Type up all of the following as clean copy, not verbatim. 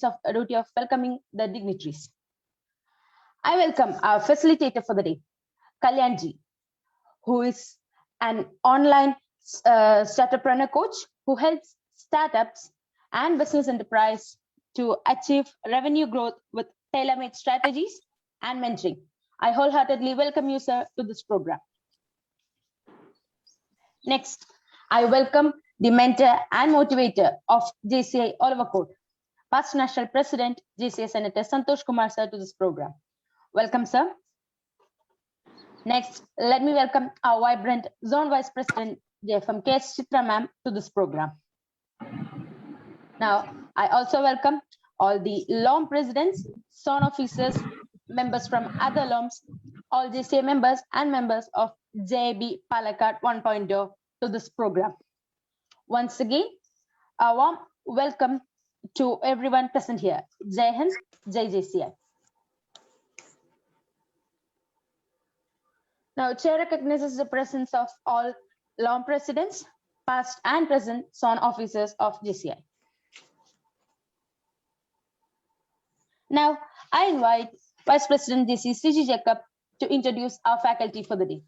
of duty of welcoming the dignitaries. I welcome our facilitator for the day, Kalyanji, who is an online startuppreneur coach who helps startups and business enterprise to achieve revenue growth with tailor-made strategies and mentoring. I wholeheartedly welcome you, sir, to this program. Next, I welcome the mentor and motivator of JCI Oliver Court, past National President, JCI Senator Santosh Kumar, sir, to this program. Welcome, sir. Next, let me welcome our vibrant Zone Vice President, JFM KS Chitra ma'am, to this program. Now, I also welcome all the LOM presidents, zone officers, members from other LOMs, all JCA members and members of JB Palakkad 1.0 to this program. Once again, a warm welcome to everyone present here. Jai Hind, Jai JCI. Now, Chair recognizes the presence of all LOM presidents, past and present zone officers of JCI. Now, I invite Vice President JC CG Jacob to introduce our faculty for the day.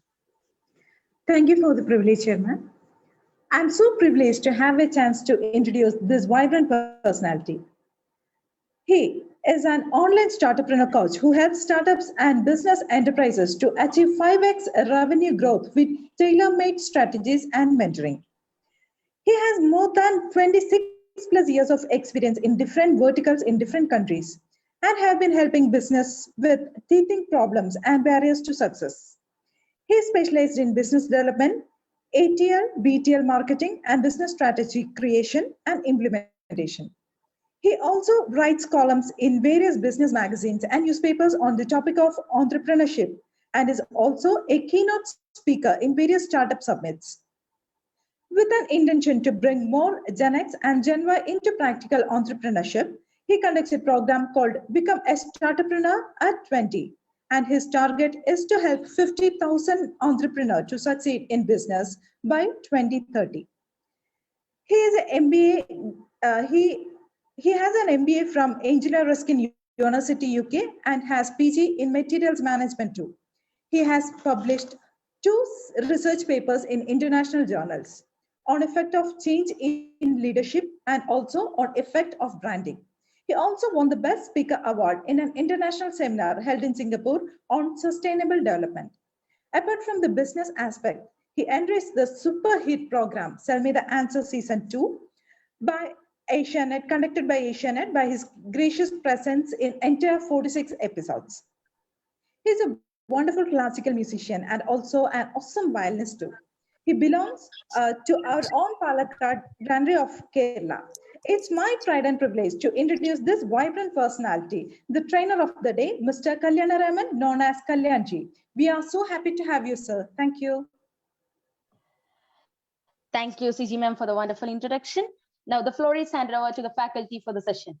Thank you for the privilege, Chairman. I'm so privileged to have a chance to introduce this vibrant personality. He is an online startuppreneur coach who helps startups and business enterprises to achieve 5x revenue growth with tailor-made strategies and mentoring. He has more than 26 plus years of experience in different verticals in different countries and have been helping business with teething problems and barriers to success. He is specialized in business development, ATL, BTL marketing, and business strategy creation and implementation. He also writes columns in various business magazines and newspapers on the topic of entrepreneurship and is also a keynote speaker in various startup summits. With an intention to bring more Gen X and Gen Y into practical entrepreneurship, he conducts a program called Become a Startuppreneur at 20. And his target is to help 50,000 entrepreneurs to succeed in business by 2030. He is an MBA. He has an MBA from Anglia Ruskin University, UK, and has PG in Materials Management too. He has published 2 research papers in international journals on effect of change in leadership and also on effect of branding. He also won the Best Speaker Award in an international seminar held in Singapore on sustainable development. Apart from the business aspect, he enriched the super hit program, Sell Me the Answer Season 2, by Asianet, conducted by Asianet, by his gracious presence in entire 46 episodes. He's a wonderful classical musician and also an awesome violinist too. He belongs to our own Palakkad Grandary of Kerala. It's my pride and privilege to introduce this vibrant personality, the trainer of the day, Mr. Kalyanaraman, known as Kalyanji. We are so happy to have you, sir. Thank you. Thank you, CG ma'am, for the wonderful introduction. Now the floor is handed over to the faculty for the session.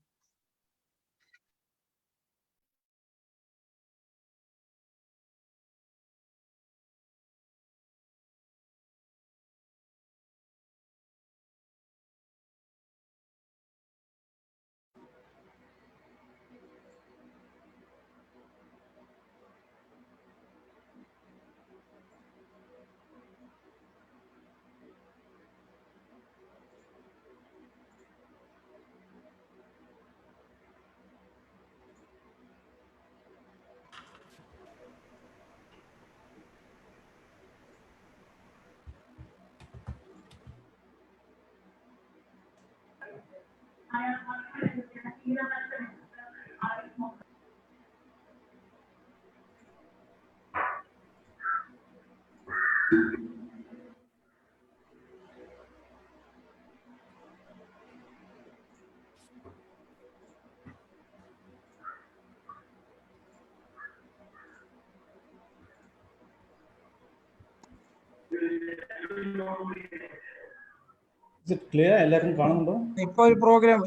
Is it clear? എല്ലാവരും കാണുന്നുണ്ടോ? ഇപ്പോൾ ഒരു programme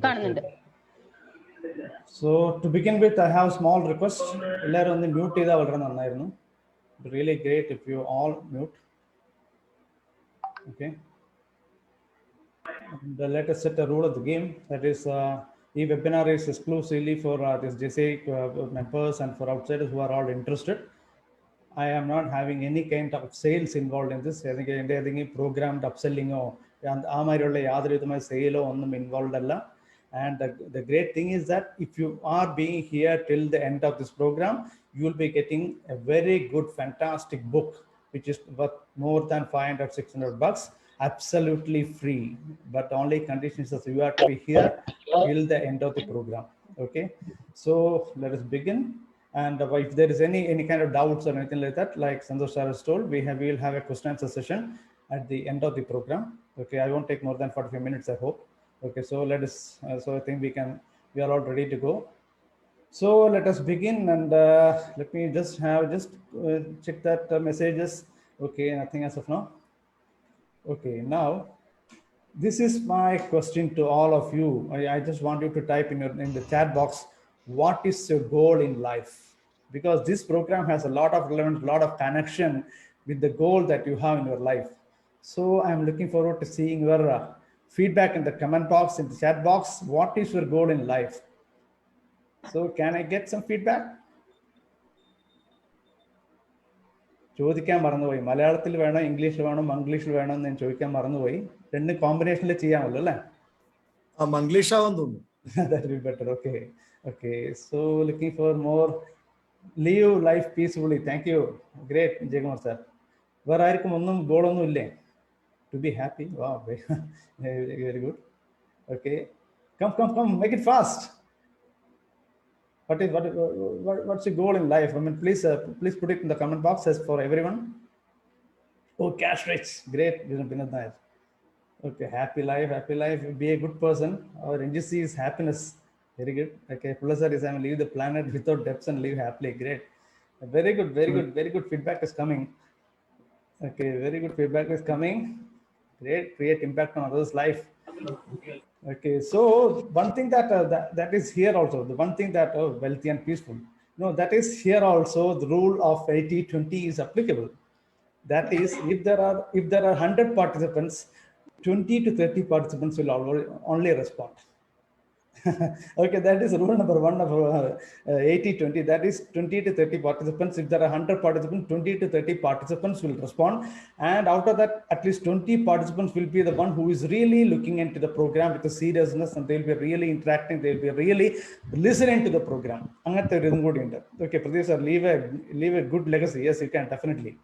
കാണുന്നുണ്ട്. So to begin with, I have a small request. എല്ലാവരും ഒന്ന് mute ചെയ്താൽ വളരെ നന്നായിരുന്നു. Really great if you all mute. Okay. And let us set a rule of the game. That is, e-webinar is exclusively for this JCI members and for outsiders who are all interested. I am not having any kind of sales involved in this. I think any programmed upselling or sale involved. And the great thing is that if you are being here till the end of this program, you will be getting a very good, fantastic book, which is worth more than 500, 600 bucks, absolutely free. But the only condition is that you have to be here till the end of the program. Okay, so let us begin. And if there is any kind of doubts or anything like that, like Santosh sir has told, we will have a question answer session at the end of the program. Okay, I won't take more than 45 minutes, I hope. Okay, so let us. So I think we are all ready to go. So let us begin, and let me just check that messages. Okay, nothing as of now. Okay, now this is my question to all of you. I just want you to type in the chat box, what is your goal in life? Because this program has a lot of relevance, a lot of connection with the goal that you have in your life. So I'm looking forward to seeing your feedback in the comment box, in the chat box. What is your goal in life? So can I get some feedback? ചോദിക്കാൻ മറന്നുപോയി, മലയാളത്തിൽ വേണോ ഇംഗ്ലീഷിൽ വേണോ മംഗ്ലീഷിൽ വേണോ എന്ന് ഞാൻ ചോദിക്കാൻ മറന്നുപോയി. രണ്ട് കോമ്പിനേഷനിൽ ചെയ്യാമല്ലോ അല്ലേ? മംഗ്ലീഷാവെന്ന് തോന്നുന്നു. That will be better. Okay. Okay. So looking for more. Live life peacefully. Thank you. Great, Jaykumar sir. വേറെ ആർക്കും ഒന്നും ഗോളൊന്നും ഇല്ലേ? To be happy. Wow. Very good. Okay. Come. Make it fast. What's your goal in life? I mean, please put it in the comment box as for everyone. Oh, cash rich. Great. Okay, happy life. Be a good person. Our NGC is happiness. Very good. Okay, Pulsar is I leave the planet without debts and live happily. Great. Very good feedback is coming. Okay, very good feedback is coming. Great. Create impact on others' life. Okay, so one thing that is here also, the one thing that wealthy and peaceful. No, that is here also the rule of 80-20 is applicable. That is, if there are 100 participants, 20 to 30 participants will only respond. Okay, that is rule number one of 80-20. That is 20 to 30 participants. If there are 100 participants, 20 to 30 participants will respond. And out of that, at least 20 participants will be the one who is really looking into the program with the seriousness, and they'll be really interacting. They'll be really listening to the program. Okay, Pradeep sir, leave a good legacy. Yes, you can definitely.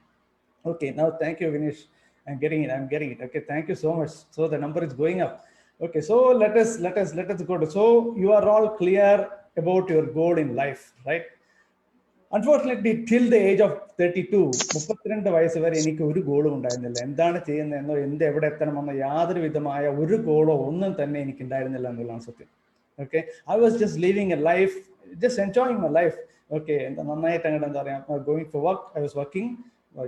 Okay, now thank you, Vinesh. I'm getting it. Okay, thank you so much. So the number is going up. Okay, so let us go to. So you are all clear about your goal in life, right? Unfortunately, till the age of 32, 32 വയസ്സ് വരെ എനിക്ക് ഒരു ഗോളും ഉണ്ടായിരുന്നില്ല. എന്താണ് ചെയ്യുന്നതെന്നോ എവിടെ എത്തണമെന്നോ യാതൊരു വിധമായ ഒരു ഗോളോ ഒന്നും തന്നെ എനിക്ക് ഉണ്ടായിരുന്നില്ല എന്നുള്ളതാണ് സത്യം. Okay, I was just living a life, just enjoying my life. Okay, നന്നായിട്ട് അങ്ങോട്ട് എന്താ പറയാ, going for work, I was working.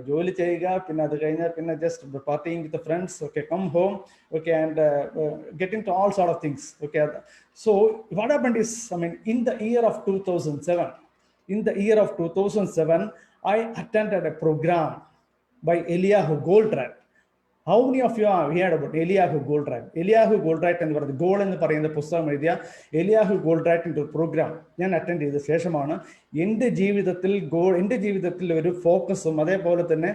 ജോലി ചെയ്യുക, പിന്നെ അത് കഴിഞ്ഞാൽ പിന്നെ just parting with friends. Okay, come home. Okay, and getting to all sort of things. Okay, so what happened is, I mean, in the year of 2007, I attended a program by Eliyahu Goldratt. How many of you have heard about Eliyahu Goldratt? Eliyahu Goldratt എന്ന് പറയുന്നത് goal എന്ന് പറയുന്ന പുസ്തകം എഴുതിയ Eliyahu Goldrattന്റെ programme ഞാൻ attend ചെയ്ത ശേഷമാണ് എൻ്റെ ജീവിതത്തിൽ ഒരു ഫോക്കസും അതേപോലെ തന്നെ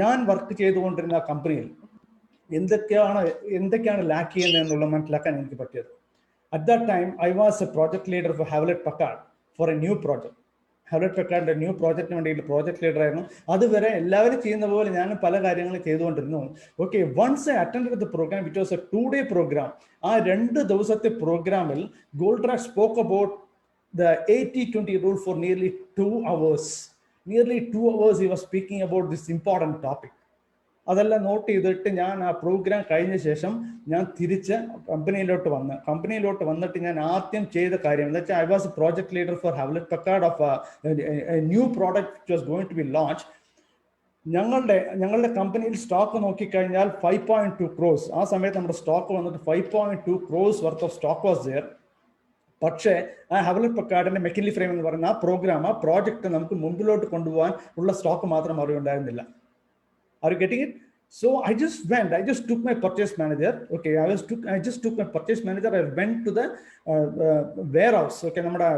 ഞാൻ വർക്ക് ചെയ്തുകൊണ്ടിരുന്ന കമ്പനിയിൽ എന്തൊക്കെയാണ് ലാക്ക് ചെയ്യുന്നത് എന്നുള്ള മനസ്സിലാക്കാൻ എനിക്ക് പറ്റിയത്. At that time, I was a project leader for Hewlett Packard for a new project. Hewlett പെക്കാർഡിന്റെ ന്യൂ പ്രോജക്റ്റിന് വേണ്ടിയിട്ട് പ്രോജക്ട് ലീഡർ ആയിരുന്നു. അതുവരെ എല്ലാവരും ചെയ്യുന്ന പോലെ ഞാൻ പല കാര്യങ്ങളും ചെയ്തുകൊണ്ടിരുന്നു. Okay, once I attend the program, it was a 2-day program. ആ 2 ദിവസത്തെ പ്രോഗ്രാമിൽ Goldratt spoke about the 80-20 rule for nearly 2 hours. Nearly 2 hours he was speaking about this important topic. അതെല്ലാം നോട്ട് ചെയ്തിട്ട് ഞാൻ ആ പ്രോഗ്രാം കഴിഞ്ഞ ശേഷം ഞാൻ തിരിച്ച് കമ്പനിയിലോട്ട് വന്നിട്ട് ഞാൻ ആദ്യം ചെയ്ത കാര്യം എന്ന് വെച്ചാൽ, I was a project leader for Hewlett Packard of a new product which was going to be launch. ഞങ്ങളുടെ കമ്പനിയിൽ സ്റ്റോക്ക് നോക്കിക്കഴിഞ്ഞാൽ 5.2 crores. ആ സമയത്ത് നമ്മുടെ സ്റ്റോക്ക് വന്നിട്ട് 5.2 crores worth of stock was there. പക്ഷേ ആ ഹെവലറ്റ് പക്കാർഡിന്റെ മെക്കിൻലി ഫ്രെയിം എന്ന് പറയുന്ന ആ പ്രോജക്റ്റ് നമുക്ക് മുമ്പിലോട്ട് കൊണ്ടുപോകാൻ ഉള്ള സ്റ്റോക്ക് മാത്രം അറിവുണ്ടായിരുന്നില്ല. Are you getting it? So I just took my purchase manager. Okay, I just took my purchase manager. I went to the warehouse. Okay, നമ്മുടെ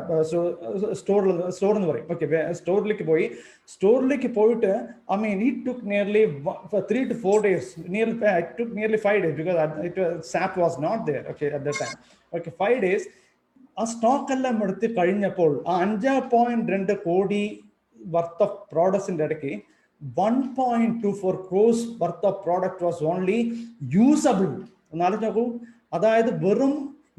store എന്ന് പറയും. Okay, സ്റ്റോറിലേക്ക് പോയി. സ്റ്റോറിലേക്ക് പോയിട്ട്, I mean, it took nearly 3 to 4 days. It took nearly 5 days because SAP was not there. Okay, at that time. Okay, 5 days. ആ stock എല്ലാം എടുത്ത് കഴിഞ്ഞപ്പോൾ ആ 5.2 കോടി വർത്ത് ഓഫ് പ്രോഡക്ട്സിന്റെ ഇടയ്ക്ക് 1.24 crores worth of product was only usable. ഒന്ന് ആലോചിച്ച് നോക്കൂ. അതായത് വെറും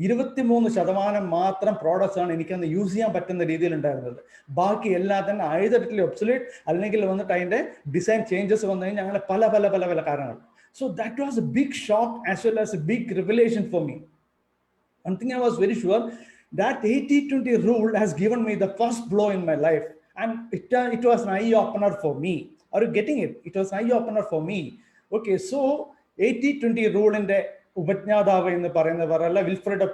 23% മാത്രം പ്രോഡക്ട്സ് ആണ് എനിക്കന്ന് യൂസ് ചെയ്യാൻ പറ്റുന്ന രീതിയിൽ ഉണ്ടായിരുന്നത്. ബാക്കി എല്ലാം തന്നെ ഐദർ ഒബ്സൊലീറ്റ് അല്ലെങ്കിൽ വന്നിട്ട് അതിന്റെ ഡിസൈൻ ചേഞ്ചസ് വന്നു കഴിഞ്ഞാൽ അങ്ങനെ പല പല പല പല കാരണങ്ങൾ. So that was a big shock as well as a big revelation for me. One thing I was very sure that 80-20 rule has given me the first blow in my life, and it was an eye opener for me. Are you getting it? It was an eye opener for me. Okay, so 80-20 rule in the ഉപജ്ഞാതാവ് എന്ന് പറയുന്നവരല്ല Vilfredo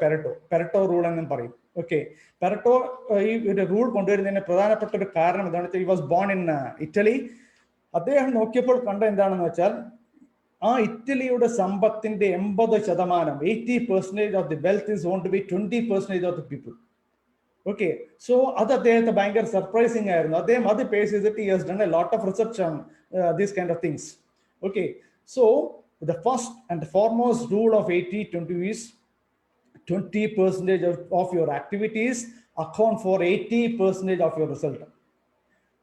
പെരട്ടോ rule എന്നും പറയും. Okay, പെരട്ടോ ഈ ഒരു rule കൊണ്ടുവരുന്നതിന് പ്രധാനപ്പെട്ട ഒരു കാരണം എന്താണെന്ന് വെച്ചാൽ, he was born in Italy. അദ്ദേഹം നോക്കിയപ്പോൾ കണ്ട എന്താണെന്ന് വെച്ചാൽ, ആ ഇറ്റലിയുടെ സമ്പത്തിന്റെ 80%, 80% of the wealth is on to be 20% of the people. Okay, so അത് അദ്ദേഹത്തെ ഭയങ്കര സർപ്രൈസിങ് ആയിരുന്നു. അദ്ദേഹം അത് ബേസ് ചെയ്തിട്ട് he has done a lot of research on these kind of things. Okay, so the first and the foremost rule of 80-20 is 20% of your activities account for 80% of your result.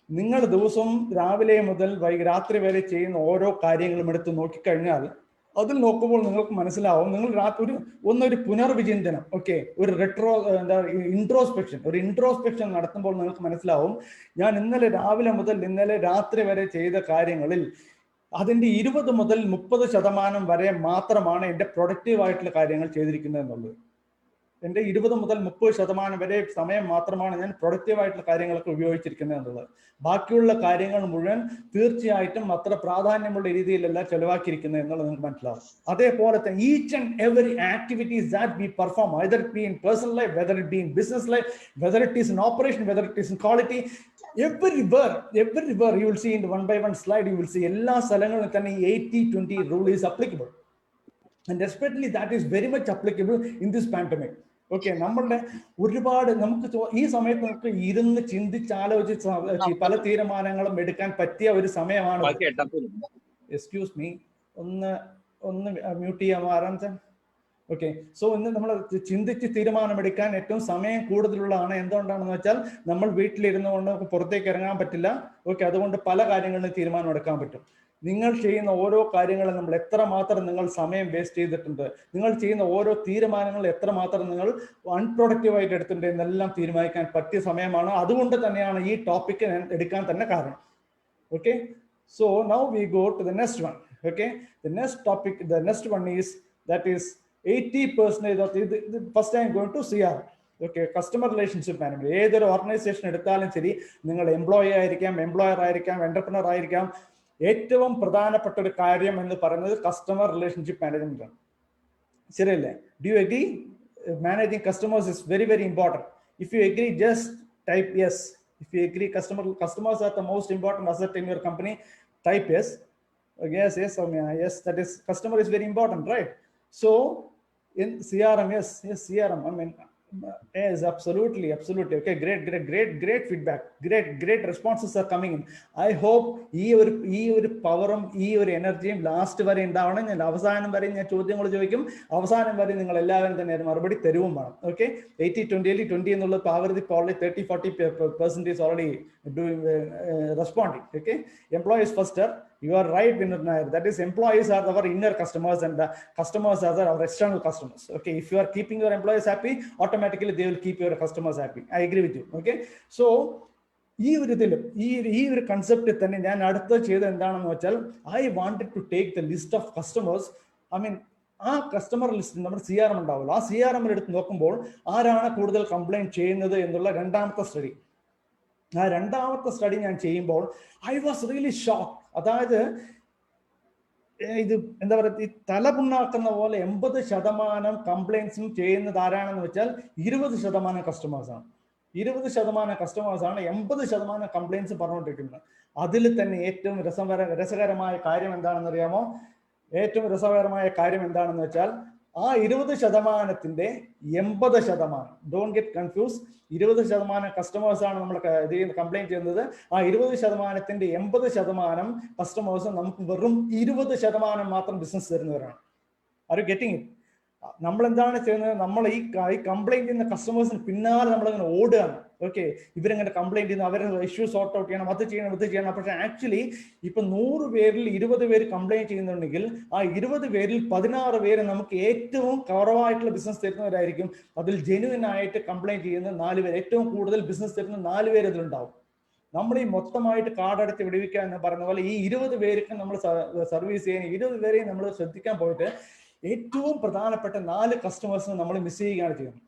നിങ്ങൾ ദിവസവും രാവിലെ മുതൽ രാത്രി വരെ ചെയ്യുന്ന ഓരോ കാര്യങ്ങളും എടുത്ത് നോക്കിക്കഴിഞ്ഞാൽ അതിൽ നോക്കുമ്പോൾ നിങ്ങൾക്ക് മനസ്സിലാവും, നിങ്ങൾ ഒന്നൊരു പുനർവിചിന്തനം, ഓക്കെ, ഒരു ഇൻട്രോസ്പെക്ഷൻ നടത്തുമ്പോൾ നിങ്ങൾക്ക് മനസ്സിലാവും, ഞാൻ ഇന്നലെ രാവിലെ മുതൽ ഇന്നലെ രാത്രി വരെ ചെയ്ത കാര്യങ്ങളിൽ അതിന്റെ 20 മുതൽ 30% വരെ മാത്രമാണ് എൻ്റെ പ്രൊഡക്റ്റീവ് ആയിട്ടുള്ള കാര്യങ്ങൾ ചെയ്തിരിക്കുന്നത് എന്നുള്ളത്. എൻ്റെ 20 മുതൽ 30% വരെ സമയം മാത്രമാണ് ഞാൻ പ്രൊഡക്റ്റീവ് ആയിട്ടുള്ള കാര്യങ്ങൾക്ക് ഉപയോഗിച്ചിരിക്കുന്നത് എന്നുള്ളത്. ബാക്കിയുള്ള കാര്യങ്ങൾ മുഴുവൻ തീർച്ചയായിട്ടും അത്ര പ്രാധാന്യമുള്ള രീതിയിലല്ല ചെലവാക്കിയിരിക്കുന്നത് എന്നുള്ളത് നിങ്ങൾക്ക് മനസ്സിലാവും. അതേപോലെ തന്നെ each and every activities that we perform, either it be in personal life, whether it be in business life, whether it is in operation, whether it is in quality, everywhere you will see in the one by one slide, you will see എല്ലാ സ്ഥലങ്ങളിലും തന്നെ 80-20 rule is applicable, and especially that is very much applicable in this pandemic. Okay, നമ്മളുടെ ഒരുപാട് നമുക്ക് ഈ സമയത്ത് നമുക്ക് ഇരുന്ന് ചിന്തിച്ചാലോചിച്ച് പല തീരുമാനങ്ങളും എടുക്കാൻ പറ്റിയ ഒരു സമയമാണ്. എക്സ്ക്യൂസ് മീ, ഒന്ന് മ്യൂട്ട് ചെയ്യാമോ ആരാംസൻ? ഓക്കെ, സോ ഇന്ന് നമ്മൾ ചിന്തിച്ച് തീരുമാനമെടുക്കാൻ ഏറ്റവും സമയം കൂടുതലുള്ളതാണ്. എന്തുകൊണ്ടാണെന്ന് വെച്ചാൽ നമ്മൾ വീട്ടിലിരുന്നു കൊണ്ട് നമുക്ക് പുറത്തേക്ക് ഇറങ്ങാൻ പറ്റില്ല. ഓക്കെ, അതുകൊണ്ട് പല കാര്യങ്ങളിലും തീരുമാനം എടുക്കാൻ പറ്റും. നിങ്ങൾ ചെയ്യുന്ന ഓരോ കാര്യങ്ങളും നമ്മൾ എത്രമാത്രം നിങ്ങൾ സമയം വേസ്റ്റ് ചെയ്തിട്ടുണ്ട്, നിങ്ങൾ ചെയ്യുന്ന ഓരോ തീരുമാനങ്ങൾ എത്രമാത്രം നിങ്ങൾ അൺപ്രൊഡക്റ്റീവായിട്ട് എടുത്തിട്ടുണ്ട് എന്നെല്ലാം തീരുമാനിക്കാൻ പറ്റിയ സമയമാണ്. അതുകൊണ്ട് തന്നെയാണ് ഈ ടോപ്പിക്ക് ഞാൻ എടുക്കാൻ തന്നെ കാരണം. Okay, so now we go to the next one. Okay, the next topic, the next one is that is 80% of the first I am going to CR. Okay, customer relationship management. ഏതൊരു organisation എടുത്താലും ശരി, നിങ്ങൾ employee ആയിരിക്കാം, employer ആയിരിക്കാം, entrepreneur ആയിരിക്കാം, ഏറ്റവും പ്രധാനപ്പെട്ട ഒരു കാര്യം എന്ന് പറയുന്നത് കസ്റ്റമർ റിലേഷൻഷിപ്പ് മാനേജ്മെന്റ് ആണ്. ശരിയല്ലേ? Do you agree? Managing customers is very very important. If you agree, just type yes. If you agree, customers are the most important asset in your company, type yes. Yes, yes, that is, customer is very important, right? So in CRM, yes, CRM, I mean, yes, absolutely. Okay, great feedback, great responses are coming in. I hope ഈ ഒരു പവറും ഈ ഒരു എനർജിയും last വരെ ഉണ്ടാവണം. ഞാൻ അവസാനം വരെ ഞാൻ ചോദ്യങ്ങൾ ചോദിക്കും, അവസാനം വരെ നിങ്ങൾ എല്ലാവരും തന്നെ മറുപടി തരുവും വേണം. ഓക്കെ, 80-20 എന്നുള്ളത് പാവൃതി already 30-40% is already doing responding. Okay, employees first. You are right, Vinod Nair. That is, employees are our inner customers and the customers are our external customers. Okay, if you are keeping your employees happy, automatically they will keep your customers happy. I agree with you. Okay, so ഈ ഒരു concept തന്നെ ഞാൻ അടുത്ത ചെയ്ത് എന്താണെന്ന് വെച്ചാൽ, I wanted to take the list of customers. I mean, ആ customer list നമ്മുടെ CRM ഉണ്ടാവുമല്ലോ, ആ CRM എടുത്ത് നോക്കുമ്പോൾ ആരാണ് കൂടുതൽ കംപ്ലൈന്റ് ചെയ്യുന്നത് എന്നുള്ള രണ്ടാമത്തെ സ്റ്റഡി ഞാൻ ചെയ്യുമ്പോൾ ഐ വാസ് റിയലി ഷോക്ക്. അതായത് ഇത് എന്താ പറയുക, ഈ തലപുണ്ണാക്കുന്ന പോലെ 80% കംപ്ലൈൻസും ചെയ്യുന്നത് ആരാണെന്ന് വെച്ചാൽ 20% കസ്റ്റമേഴ്സാണ്. 20% കസ്റ്റമേഴ്സാണ് 80% കംപ്ലൈൻസ് പറഞ്ഞുകൊണ്ടിരിക്കുന്നത്. അതിൽ തന്നെ ഏറ്റവും രസകരമായ കാര്യം എന്താണെന്ന് അറിയാമോ? ഏറ്റവും രസകരമായ കാര്യം എന്താണെന്ന് വെച്ചാൽ ആ 20%ന്റെ 80%, ഡോണ്ട് ഗെറ്റ് കൺഫ്യൂസ്, 20% കസ്റ്റമേഴ്സാണ് നമ്മൾ കംപ്ലൈന്റ് ചെയ്യുന്നത്. ആ 20%ന്റെ 80% കസ്റ്റമേഴ്സ് നമുക്ക് വെറും 20% മാത്രം ബിസിനസ് തരുന്നവരാണ്. Are you getting it? നമ്മൾ എന്താണ് ചെയ്യുന്നത്? നമ്മൾ ഈ കംപ്ലൈന്റ് ചെയ്യുന്ന കസ്റ്റമേഴ്സിന് പിന്നാലെ നമ്മളിങ്ങനെ ഓടുകയാണ്. ഓക്കെ, ഇവരിങ്ങനെ കംപ്ലൈന്റ് ചെയ്യുന്നു, അവരുടെ ഇഷ്യൂ സോർട്ട് ഔട്ട് ചെയ്യണം, അത് ചെയ്യണം, ഇത് ചെയ്യണം. പക്ഷെ ആക്ച്വലി ഇപ്പൊ 100 പേരിൽ 20 പേര് കംപ്ലൈന്റ് ചെയ്യുന്നുണ്ടെങ്കിൽ ആ 20 പേരിൽ 16 പേര് നമുക്ക് ഏറ്റവും കുറവായിട്ടുള്ള ബിസിനസ് തരുന്നവരായിരിക്കും. അതിൽ ജെന്യുവൻ ആയിട്ട് കംപ്ലൈന്റ് ചെയ്യുന്ന 4 പേര്, ഏറ്റവും കൂടുതൽ ബിസിനസ് തരുന്ന 4 പേര് അതിലുണ്ടാവും. നമ്മൾ ഈ മൊത്തമായിട്ട് കാർഡെടുത്ത് വിടുവിക്കുക എന്ന് പറയുന്ന പോലെ ഈ 20 പേർക്ക് നമ്മൾ സർവീസ് ചെയ്യാൻ 20 പേരെയും നമ്മൾ ശ്രദ്ധിക്കാൻ പോയിട്ട് ഏറ്റവും പ്രധാനപ്പെട്ട 4 കസ്റ്റമേഴ്സിനെ നമ്മൾ മിസ് ചെയ്യുകയാണ് ചെയ്യുന്നത്.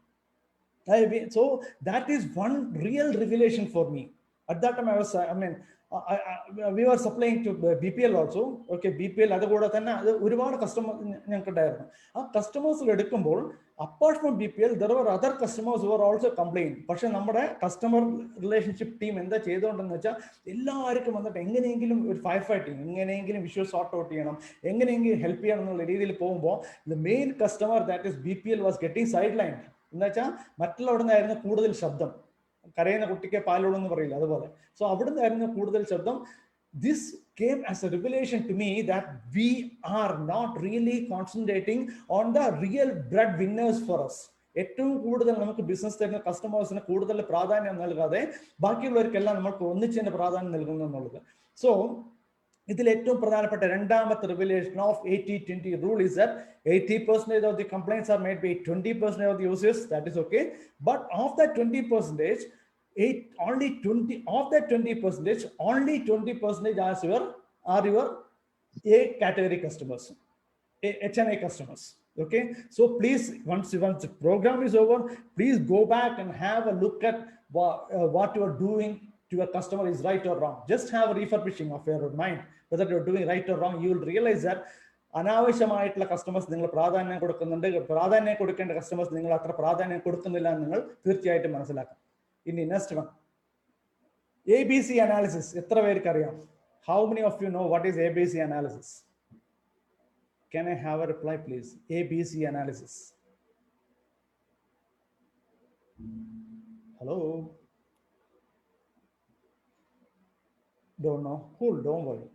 So that is one real revelation for me. At that time we were supplying to BPL also. Okay, BPL അതുകൂടെ തന്നെ അത് ഒരുപാട് കസ്റ്റമർ ഞങ്ങൾക്ക് ഉണ്ടായിരുന്നു. ആ കസ്റ്റമേഴ്സിൽ എടുക്കുമ്പോൾ apart from BPL there were other customers who were also complaining. പക്ഷെ നമ്മുടെ കസ്റ്റമർ റിലേഷൻഷിപ്പ് ടീം എന്താ ചെയ്തുകൊണ്ടെന്ന് വെച്ചാൽ എല്ലാവർക്കും വന്നിട്ട് എങ്ങനെയെങ്കിലും ഒരു ഫയർ ഫൈറ്റിംഗ്, എങ്ങനെയെങ്കിലും ഇഷ്യൂ സോർട്ട് ഔട്ട് ചെയ്യണം, എങ്ങനെയെങ്കിലും ഹെൽപ്പ് ചെയ്യണം എന്നുള്ള രീതിയിൽ പോകുമ്പോൾ the main customer, that is BPL, was getting sidelined. എന്ന് വെച്ചാൽ മറ്റുള്ളവിടെ നിന്നായിരുന്നു കൂടുതൽ ശബ്ദം. കരയുന്ന കുട്ടിക്ക് പാലോടെന്ന് പറയില്ല, അതുപോലെ. സോ അവിടെ നിന്നായിരുന്നു കൂടുതൽ ശബ്ദം. This came as a revelation to me that we are not really concentrating on the real breadwinners for us. ഏറ്റവും കൂടുതൽ നമുക്ക് ബിസിനസ് തരുന്ന കസ്റ്റമേഴ്സിന് കൂടുതൽ പ്രാധാന്യം നൽകാതെ ബാക്കിയുള്ളവർക്കെല്ലാം നമുക്ക് ഒന്നിച്ചതിന്റെ പ്രാധാന്യം നൽകുന്നു എന്നുള്ളത്. സോ ഇതിൽ ഏറ്റവും പ്രധാനപ്പെട്ട രണ്ടാമത്തെ revelation of 80-20 rule is that 80% of the complaints are made by 20% of the users. That is okay, but of that 20%, only 20% are your A category customers, HNA customers. Okay, so please, once the program is over, please go back and have a look at what you are doing to your customer is right or wrong. Just have a refurbishing of your mind whether you're doing right or wrong. You will realize that അനാവശ്യമായിട്ടുള്ള customers നിങ്ങൾ പ്രാധാന്യം കൊടുക്കുന്നുണ്ട്, പ്രാധാന്യം കൊടുക്കേണ്ട customers നിങ്ങൾ അത്ര പ്രാധാന്യം കൊടുക്കുന്നില്ല എന്ന് നിങ്ങൾ തീർച്ചയായിട്ടും മനസ്സിലാക്കാം. ഇനി നെക്സ്റ്റ് വൺ, ABC അനാലിസിസ്. എത്ര പേർക്ക് അറിയാം? How many of you know what is ABC analysis? Can I have a reply please? ABC analysis. Hello? Don't know. Cool, don't worry.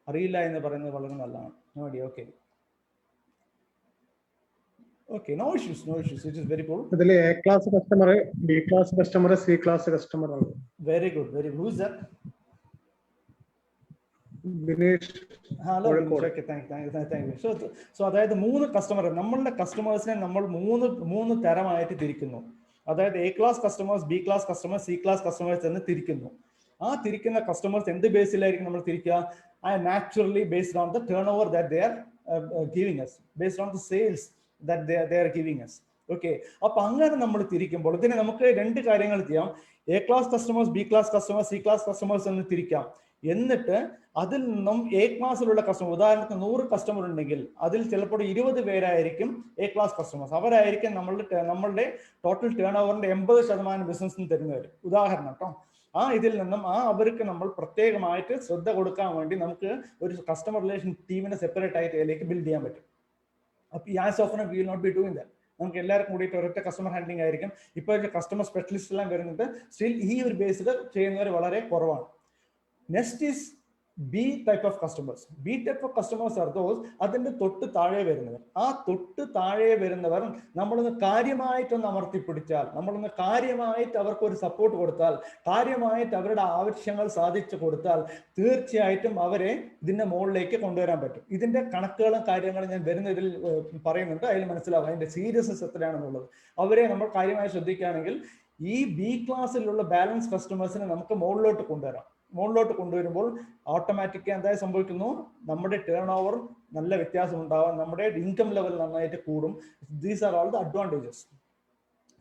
അറിയില്ല എന്ന് പറയുന്നത് വളരെ നല്ലതാണ്. No idea. Okay. Okay, no issues. It is very cool. ഇതിലെ A class customer, B class customer, C class customer ആണ്. Very good. Who is that? Dinesh. Hello. Okay, thank you. So അതായത് 3 customer, നമ്മളുടെ കസ്റ്റമേഴ്സിനെ നമ്മൾ മൂന്ന് തരമായിട്ട് തിരിക്കുന്നു. അതായത് A class customers, B class customers, C class customers എന്ന് തിരിക്കുന്നു. ആ തിരിക്കുന്ന കസ്റ്റമേഴ്സ് എന്ത് ബേസിലായിരിക്കും നമ്മൾ തിരിക്കുക? Naturally based on the turnover that they are giving us, based on the sales that they are giving us. Okay, അപ്പൊ അങ്ങനെ നമ്മൾ തിരിക്കുമ്പോൾ ഇതിനെ നമുക്ക് 2 കാര്യങ്ങൾ ചെയ്യാം. A class customers, B class customers, C class customers എന്ന് തിരിക്കാം. എന്നിട്ട് അതിൽ നിന്നും A ക്ലാസ്സിലുള്ള കസ്റ്റമർ, ഉദാഹരണത്തിന് 100 കസ്റ്റമർ ഉണ്ടെങ്കിൽ അതിൽ ചിലപ്പോൾ 20 പേരായിരിക്കും A ക്ലാസ് കസ്റ്റമേഴ്സ്. അവരായിരിക്കും നമ്മളുടെ ടോട്ടൽ ടേൺ ഓവറിന്റെ 80% ബിസിനസ്സിന് തരുന്നവർ. ഉദാഹരണം കേട്ടോ. ഇതിൽ നിന്നും അവർക്ക് നമ്മൾ പ്രത്യേകമായിട്ട് ശ്രദ്ധ കൊടുക്കാൻ വേണ്ടി നമുക്ക് ഒരു കസ്റ്റമർ റിലേഷൻ ടീമിനെ സെപ്പറേറ്റ് ആയിട്ട് അതിലേക്ക് ബിൽഡ് ചെയ്യാൻ പറ്റും. അപ്പോൾ as often we will not be doing that. നമുക്ക് എല്ലാവർക്കും കൂടിയിട്ട് ഒരൊറ്റ കസ്റ്റമർ ഹാൻഡ്ലിംഗ് ആയിരിക്കും. ഇപ്പോൾ കസ്റ്റമർ സ്പെഷ്യലിസ്റ്റ് എല്ലാം വരുന്നുണ്ട്. സ്റ്റിൽ ഈ ഒരു ബേസിൽ ചെയ്യുന്നവർ വളരെ കുറവാണ്. Next is B type of customers. B type of customers are those അതിന്റെ തൊട്ട് താഴെ വരുന്നവർ. ആ തൊട്ട് താഴെ വരുന്നവർ നമ്മളൊന്ന് കാര്യമായിട്ടൊന്ന് അമർത്തിപ്പിടിച്ചാൽ, നമ്മളൊന്ന് കാര്യമായിട്ട് അവർക്ക് ഒരു സപ്പോർട്ട് കൊടുത്താൽ, കാര്യമായിട്ട് അവരുടെ ആവശ്യങ്ങൾ സാധിച്ചു കൊടുത്താൽ തീർച്ചയായിട്ടും അവരെ ഇതിന്റെ മുകളിലേക്ക് കൊണ്ടുവരാൻ പറ്റും. ഇതിന്റെ കണക്കുകളും കാര്യങ്ങളും ഞാൻ വരുന്നതിൽ പറയുന്നുണ്ട്. അതിൽ മനസ്സിലാവും അതിന്റെ സീരിയസ്നെസ് എത്രയാണെന്നുള്ളത്. അവരെ നമ്മൾ കാര്യമായി ശ്രദ്ധിക്കുകയാണെങ്കിൽ ഈ B ക്ലാസ്സിലുള്ള ബാലൻസ് കസ്റ്റമേഴ്സിനെ നമുക്ക് മുകളിലോട്ട് കൊണ്ടുവരാം. മുകളിലോട്ട് കൊണ്ടുവരുമ്പോൾ ഓട്ടോമാറ്റിക്കായി എന്തായി സംഭവിക്കുന്നു? നമ്മുടെ ടേൺ ഓവർ നല്ല വ്യത്യാസം ഉണ്ടാവാം, നമ്മുടെ ഇൻകം ലെവൽ നന്നായിട്ട് കൂടും. These are all the advantages.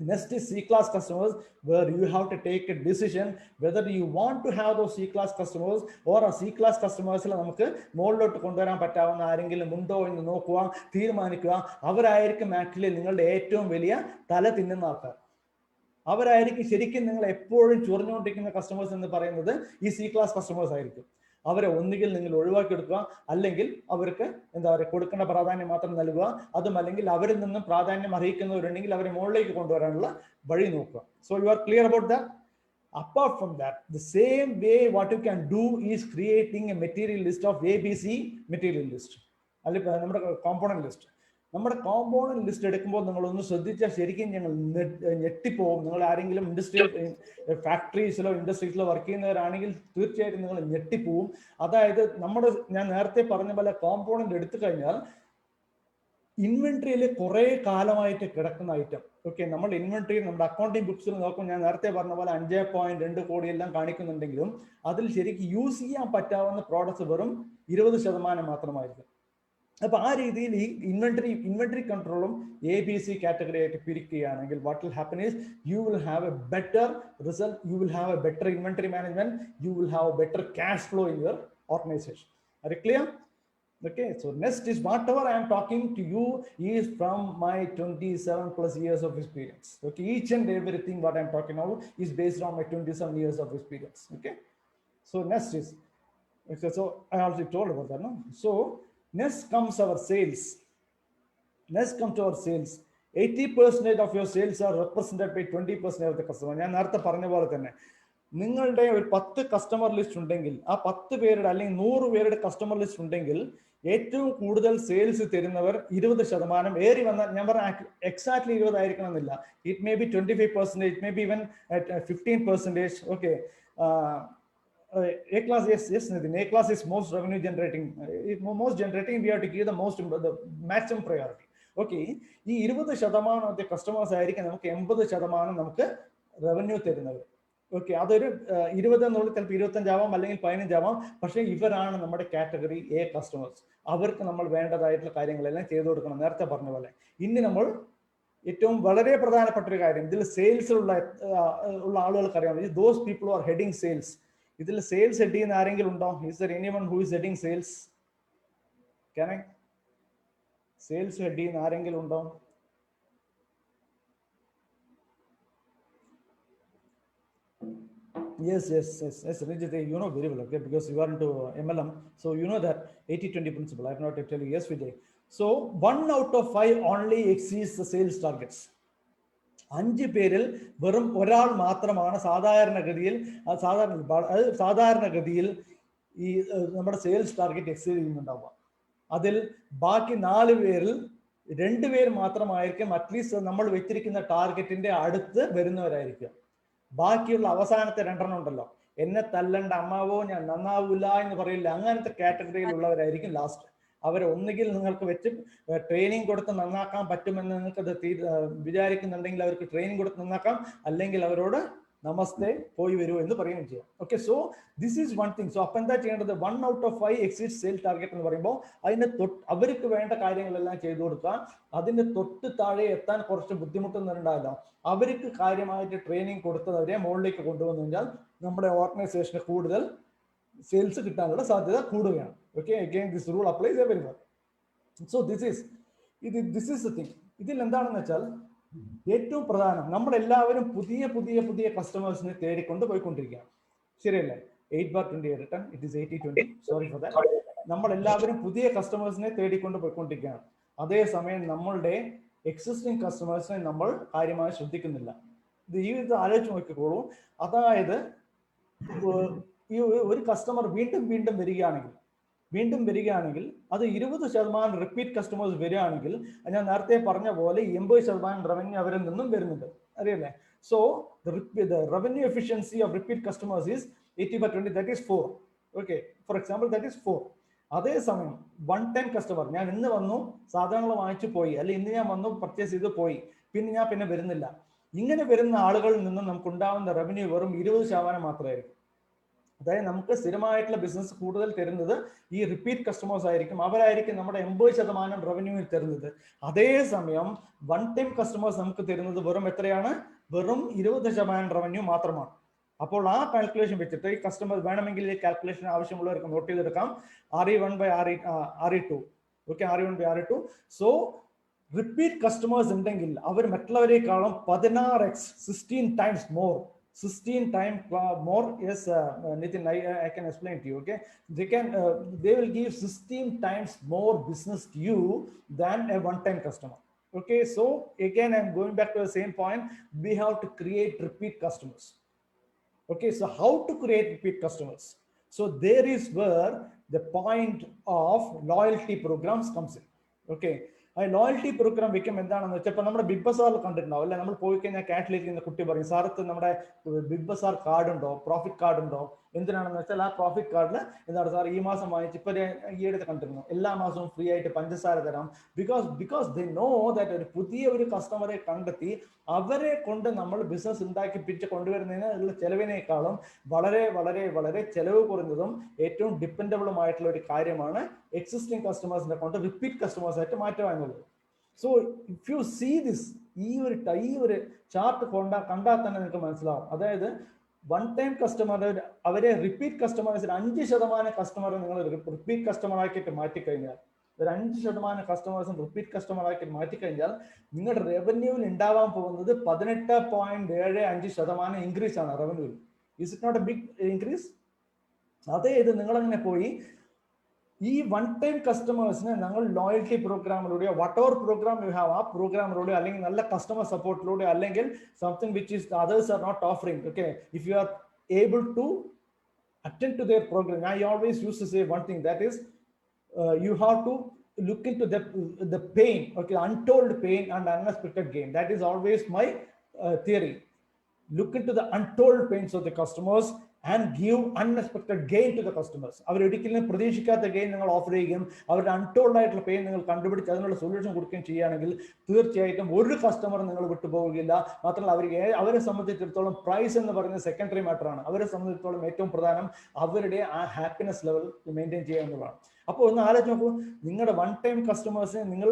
Next is C class customers, where you have to take a decision whether you want to have those C class customers or a C class customers നമുക്ക് മുകളിലോട്ട് കൊണ്ടുവരാൻ പറ്റാവുന്ന ആരെങ്കിലും ഉണ്ടോ എന്ന് നോക്കുക, തീരുമാനിക്കുക. അവരായിരിക്കും ആക്ച്വലി നിങ്ങളുടെ ഏറ്റവും വലിയ തല തിന്നുന്ന ആൾക്കാർ. അവരായിരിക്കും ശരിക്കും നിങ്ങൾ എപ്പോഴും ചൊറിഞ്ഞുകൊണ്ടിരിക്കുന്ന കസ്റ്റമേഴ്സ് എന്ന് പറയുന്നത് ഈ സി ക്ലാസ് കസ്റ്റമേഴ്സ് ആയിരിക്കും. അവരെ ഒന്നുകിൽ നിങ്ങൾ ഒഴിവാക്കിയെടുക്കുക, അല്ലെങ്കിൽ അവർക്ക് എന്താ പറയുക കൊടുക്കേണ്ട പ്രാധാന്യം മാത്രം നൽകുക, അതും അല്ലെങ്കിൽ അവരിൽ നിന്നും പ്രാധാന്യം അർഹിക്കുന്നവരുണ്ടെങ്കിൽ അവരെ മുകളിലേക്ക് കൊണ്ടുവരാനുള്ള വഴി നോക്കുക. So you are clear about that. Apart from that, the same way what you can do is creating a material list of ABC material list. അല്ലെങ്കിൽ നമ്മുടെ കോമ്പോണന്റ് ലിസ്റ്റ്. നമ്മുടെ കോമ്പോണന്റ് ലിസ്റ്റ് എടുക്കുമ്പോൾ നിങ്ങളൊന്ന് ശ്രദ്ധിച്ചാൽ ശരിക്കും ഞങ്ങൾ ഞെട്ടിപ്പോവും. നിങ്ങൾ ആരെങ്കിലും ഇൻഡസ്ട്രിയൽ ഫാക്ടറീസിലോ ഇൻഡസ്ട്രീസിലോ വർക്ക് ചെയ്യുന്നവരാണെങ്കിൽ തീർച്ചയായിട്ടും നിങ്ങൾ ഞെട്ടിപ്പോവും. അതായത് ഞാൻ നേരത്തെ പറഞ്ഞ പോലെ കോമ്പോണന്റ് എടുത്തു കഴിഞ്ഞാൽ ഇൻവെന്ററിയിൽ കുറെ കാലമായിട്ട് കിടക്കുന്ന ഐറ്റം. ഓക്കെ, നമ്മൾ ഇൻവെന്ററി നമ്മുടെ അക്കൗണ്ടിങ് ബുക്സിൽ നോക്കും, ഞാൻ നേരത്തെ പറഞ്ഞ പോലെ 5.2 കോടി എല്ലാം കാണിക്കുന്നുണ്ടെങ്കിലും അതിൽ ശരിക്കും യൂസ് ചെയ്യാൻ പറ്റാവുന്ന പ്രോഡക്ട്സ് വെറും 20% മാത്രമായിരിക്കും. അപ്പൊ ആ രീതിയിൽ ഈ ഇൻവെന്ററി കൺട്രോളും ABC കാറ്റഗറി ആയിട്ട് പിരിക്കുകയാണെങ്കിൽ what will happen is you will have a better result, you will have a better inventory management, you will have better cash flow in your organization. Are you clear? Okay, so next is whatever I am talking to you is from my 27 plus years of experience. Okay, each and everything what I am talking now is based on my 27 years of experience. Okay, so next is, okay, so I already told about that, no? So next comes our sales. Next comes to our sales. 80% of your sales are represented by 20% of the customer. ഞാൻ നേരത്തെ പറഞ്ഞ പോലെ തന്നെ നിങ്ങളുടെ ഒരു 10 customer list ഉണ്ടെങ്കിൽ ആ 10 പേരുടെ അല്ലെങ്കിൽ 100 പേരുടെ കസ്റ്റമർ ലിസ്റ്റ് ഉണ്ടെങ്കിൽ ഏറ്റവും കൂടുതൽ സെയിൽസ് തരുന്നവർ 20%. ഏറി വന്നാൽ ഞാൻ പറഞ്ഞ എക്സാക്ട്ലി 20 ആയിരിക്കണം എന്നില്ല. It may be 25%, it may be ഇവൻ 15%. Okay, A class, yes, Nitin. A class is most revenue generating. We have to give the maximum priority. Okay, ഈ 20% കസ്റ്റമേഴ്സ് ആയിരിക്കും നമുക്ക് 80% നമുക്ക് റവന്യൂ തരുന്നത്. ഓക്കെ, അതൊരു 20 എന്നുള്ളത് ചിലപ്പോൾ 25 ആവാം അല്ലെങ്കിൽ 15 ആവാം. പക്ഷേ ഇവരാണ് നമ്മുടെ കാറ്റഗറി എ കസ്റ്റമേഴ്സ്. അവർക്ക് നമ്മൾ വേണ്ടതായിട്ടുള്ള കാര്യങ്ങളെല്ലാം ചെയ്തു കൊടുക്കണം, നേരത്തെ പറഞ്ഞ പോലെ. ഇനി നമ്മൾ ഏറ്റവും വളരെ പ്രധാനപ്പെട്ട ഒരു കാര്യം, ഇതിൽ സെയിൽസിലുള്ള ആളുകൾക്ക് അറിയാം, those people are heading sales. ഇതിൽ സെയിൽസ് ഹെഡ് ചെയ്യുന്ന ആരെങ്കിലും ഉണ്ടോ? Is there anyone who is heading sales? Can I sales head ചെയ്യുന്ന ആരെങ്കിലും ഉണ്ടോ? Yes, Ranjit, you know very well, okay, because you are into MLM, so you know that 80-20 principle. I have not to tell you. Yes, Vijay. So 1 out of 5 only exceeds the sales targets. 5 പേരിൽ വെറും ഒരാൾ മാത്രമാണ് സാധാരണഗതിയിൽ ഈ നമ്മുടെ sales target exceed ചെയ്യുന്നുണ്ടാവുക. അതിൽ ബാക്കി 4 പേരിൽ 2 പേര് മാത്രമായിരിക്കും അറ്റ്ലീസ്റ്റ് നമ്മൾ വെച്ചിരിക്കുന്ന ടാർഗറ്റിന്റെ അടുത്ത് വരുന്നവരായിരിക്കും. ബാക്കിയുള്ള അവസാനത്തെ 2 ഉണ്ടല്ലോ, എന്നെ തല്ലണ്ട അമ്മാവോ ഞാൻ നന്നാവൂല എന്ന് പറയില്ല, അങ്ങനത്തെ കാറ്റഗറിയിലുള്ളവരായിരിക്കും ലാസ്റ്റ്. അവരെ ഒന്നുകിൽ നിങ്ങൾക്ക് വെച്ച് ട്രെയിനിങ് കൊടുത്ത് നന്നാക്കാൻ പറ്റുമെന്ന് നിങ്ങൾക്ക് അത് വിചാരിക്കുന്നുണ്ടെങ്കിൽ അവർക്ക് ട്രെയിനിങ് കൊടുത്ത് നന്നാക്കാം, അല്ലെങ്കിൽ അവരോട് നമസ്തേ പോയി വരൂ എന്ന് പറയുകയും ചെയ്യാം. Okay, so this is one thing. So അപ്പം എന്താ ചെയ്യേണ്ടത്? 1 out of 5 exceed sale target എന്ന് പറയുമ്പോൾ അതിന് അവർക്ക് വേണ്ട കാര്യങ്ങളെല്ലാം ചെയ്തു കൊടുക്കുക. അതിന് തൊട്ട് താഴെ എത്താൻ കുറച്ച് ബുദ്ധിമുട്ടുന്നുണ്ടാവില്ല. അവർക്ക് കാര്യമായിട്ട് ട്രെയിനിങ് കൊടുത്തവരെ മുകളിലേക്ക് കൊണ്ടുവന്നു കഴിഞ്ഞാൽ നമ്മുടെ ഓർഗനൈസേഷന് കൂടുതൽ സെയിൽസ് കിട്ടാനുള്ള സാധ്യത കൂടുകയാണ്. Okay, again this rule applies എവരിവർ. So this is the thing. ഇതിൽ എന്താണെന്ന് വെച്ചാൽ ഏറ്റവും പ്രധാനം, നമ്മളെല്ലാവരും പുതിയ കസ്റ്റമേഴ്സിനെ തേടിക്കൊണ്ട് പോയിക്കൊണ്ടിരിക്കുകയാണ്, ശരിയല്ലേ? 8/20 return, it is 80-20, sorry for that. നമ്മളെല്ലാവരും പുതിയ കസ്റ്റമേഴ്സിനെ തേടിക്കൊണ്ട് പോയിക്കൊണ്ടിരിക്കുകയാണ്. അതേസമയം നമ്മളുടെ എക്സിസ്റ്റിംഗ് കസ്റ്റമേഴ്സിനെ നമ്മൾ കാര്യമായി ശ്രദ്ധിക്കുന്നില്ല. ഇത് ആലോചിച്ച് നോക്കിക്കോളൂ. അതായത് ഈ ഒരു കസ്റ്റമർ വീണ്ടും വരികയാണെങ്കിൽ അത് 20% റിപ്പീറ്റ് കസ്റ്റമേഴ്സ് വരികയാണെങ്കിൽ ഞാൻ നേരത്തെ പറഞ്ഞ പോലെ 80% റവന്യൂ അവരിൽ നിന്നും വരുന്നുണ്ട്, അറിയല്ലേ? So the revenue efficiency of repeat customers is 80/20, that is 4. Okay, for example, that is 4. അതേസമയം 1-time കസ്റ്റമർ, ഞാൻ ഇന്ന് വന്നു സാധനങ്ങൾ വാങ്ങിച്ചു പോയി, അല്ലെങ്കിൽ ഇന്ന് ഞാൻ വന്നു പർച്ചേസ് ചെയ്ത് പോയി, പിന്നെ ഞാൻ വരുന്നില്ല. ഇങ്ങനെ വരുന്ന ആളുകളിൽ നിന്നും നമുക്ക് ഉണ്ടാവുന്ന റവന്യൂ വെറും 20% മാത്രമായിരിക്കും. അതായത് നമുക്ക് സ്ഥിരമായിട്ടുള്ള ബിസിനസ് കൂടുതൽ തരുന്നത് ഈ റിപ്പീറ്റ് കസ്റ്റമേഴ്സ് ആയിരിക്കും. അവരായിരിക്കും നമ്മുടെ 80% റവന്യൂ തരുന്നത്. അതേസമയം 1-time കസ്റ്റമേഴ്സ് നമുക്ക് തരുന്നത് വെറും എത്രയാണ്? വെറും 20% റവന്യൂ മാത്രമാണ്. അപ്പോൾ ആ കാൽക്കുലേഷൻ വെച്ചിട്ട് ഈ കസ്റ്റമർ വേണമെങ്കിൽ ഈ കാൽക്കുലേഷൻ ആവശ്യമുള്ളവർക്ക് നോട്ട് ചെയ്തെടുക്കാം. RE1/RE2. Okay, RE1/RE2. So repeat customers ഉണ്ടെങ്കിൽ അവർ മറ്റുള്ളവരെക്കാളും 16x 16 times more 16 times more. Yes, Nitin, I can explain to you. Okay, they will give 16 times more business to you than a one-time customer. Okay, so again I'm going back to the same point. We have to create repeat customers. Okay, so how to create repeat customers? So there is where the point of loyalty programs comes in. Okay, ആ loyalty programme വെക്കുമ്പോൾ എന്താണെന്ന് വെച്ചാൽ ഇപ്പൊ നമ്മുടെ big ബസാറിൽ കണ്ടിട്ടുണ്ടാവും അല്ലെ, നമ്മൾ പോയി കഴിഞ്ഞാൽ കാറ്റിലേക്ക് ഇന്ന് കുട്ടി പറയും സാറത്ത് നമ്മുടെ ബിഗ് ബസാർ കാർഡ് ഉണ്ടോ, പ്രോഫിറ്റ് കാർഡ് ഉണ്ടോ? എന്തിനാണെന്ന് വെച്ചാൽ ആ പ്രോഫിറ്റ് കാർഡിൽ എന്താണ് സാർ ഈ മാസം വാങ്ങിച്ച് ഇപ്പൊ ഈയിടെ കണ്ടിരുന്നു എല്ലാ മാസവും ഫ്രീ ആയിട്ട് പഞ്ചസാര തരാം. ബിക്കോസ് ദേ നോ ദാറ്റ് ഒരു പുതിയ ഒരു കസ്റ്റമറെ കണ്ടെത്തി അവരെ കൊണ്ട് നമ്മൾ ബിസിനസ് ഉണ്ടാക്കി പിടിച്ച് കൊണ്ടുവരുന്നതിന് ചെലവിനേക്കാളും വളരെ വളരെ വളരെ ചെലവ് കുറഞ്ഞതും ഏറ്റവും ഡിപ്പെൻഡബിളും ഒരു കാര്യമാണ് എക്സിസ്റ്റിംഗ് കസ്റ്റമേഴ്സിനെ കൊണ്ട് റിപ്പീറ്റ് കസ്റ്റമേഴ്സ് ആയിട്ട് മാറ്റുക എന്നുള്ളത്. So if you see this, ഈ ഒരു ചാർട്ട് കണ്ടാൽ തന്നെ നിങ്ങൾക്ക് മനസ്സിലാവും. അതായത് വൺ ടൈം കസ്റ്റമർ അവരെ റിപ്പീറ്റ് കസ്റ്റമേഴ്സിന് 5% കസ്റ്റമറെ നിങ്ങൾ റിപ്പീറ്റ് കസ്റ്റമർ ആക്കിയിട്ട് മാറ്റിക്കഴിഞ്ഞാൽ, ഒരു 5% കസ്റ്റമേഴ്സും റിപ്പീറ്റ് കസ്റ്റമർ ആക്കിയിട്ട് മാറ്റിക്കഴിഞ്ഞാൽ നിങ്ങളുടെ റവന്യൂവിൽ ഉണ്ടാവാൻ പോകുന്നത് 18.75% ഇൻക്രീസ് ആണ് റവന്യൂവിൽ. Is it not a big increase? അതേ ഇത് നിങ്ങളങ്ങനെ പോയി ഈ വൺ ടൈം കസ്റ്റമേഴ്സിനെ ഞങ്ങൾ ലോയൽറ്റി പ്രോഗ്രാമിലൂടെയോ വട്ടോർ പ്രോഗ്രാം യു ഹാവ് ആ പ്രോഗ്രാമിലൂടെ അല്ലെങ്കിൽ നല്ല കസ്റ്റമർ സപ്പോർട്ടിലൂടെ അല്ലെങ്കിൽ something which is others are not offering. Okay, if you are able to attend to their program, I always used to say one thing, that is you have to look into the pain, okay, untold pain and unexpected gain. That is always my theory. Look into the untold pains of the customers and give unexpected gain to the customers. അവർ ഒരിക്കലും പ്രതീക്ഷിക്കാത്ത gain നിങ്ങൾ offer ചെയ്യുകയും അവരുടെ untold ആയിട്ടുള്ള pain നിങ്ങൾ കണ്ടുപിടിച്ച് അതിനുള്ള solution കൊടുക്കുകയും ചെയ്യുകയാണെങ്കിൽ തീർച്ചയായിട്ടും ഒരു കസ്റ്റമർ നിങ്ങൾ വിട്ടുപോവുകയില്ല. മാത്രമല്ല അവരെ സംബന്ധിച്ചിടത്തോളം പ്രൈസ് എന്ന് പറയുന്നത് സെക്കൻഡറി മാറ്റർ ആണ്. അവരെ സംബന്ധിച്ചിടത്തോളം ഏറ്റവും പ്രധാനം അവരുടെ ആ ഹാപ്പിനെസ് ലെവൽ മെയിൻറ്റെയിൻ ചെയ്യുക എന്നുള്ളതാണ്. അപ്പോൾ ഒന്ന് ആലോചിച്ച് നോക്കൂ, നിങ്ങളുടെ വൺ ടൈം കസ്റ്റമേഴ്സിനെ നിങ്ങൾ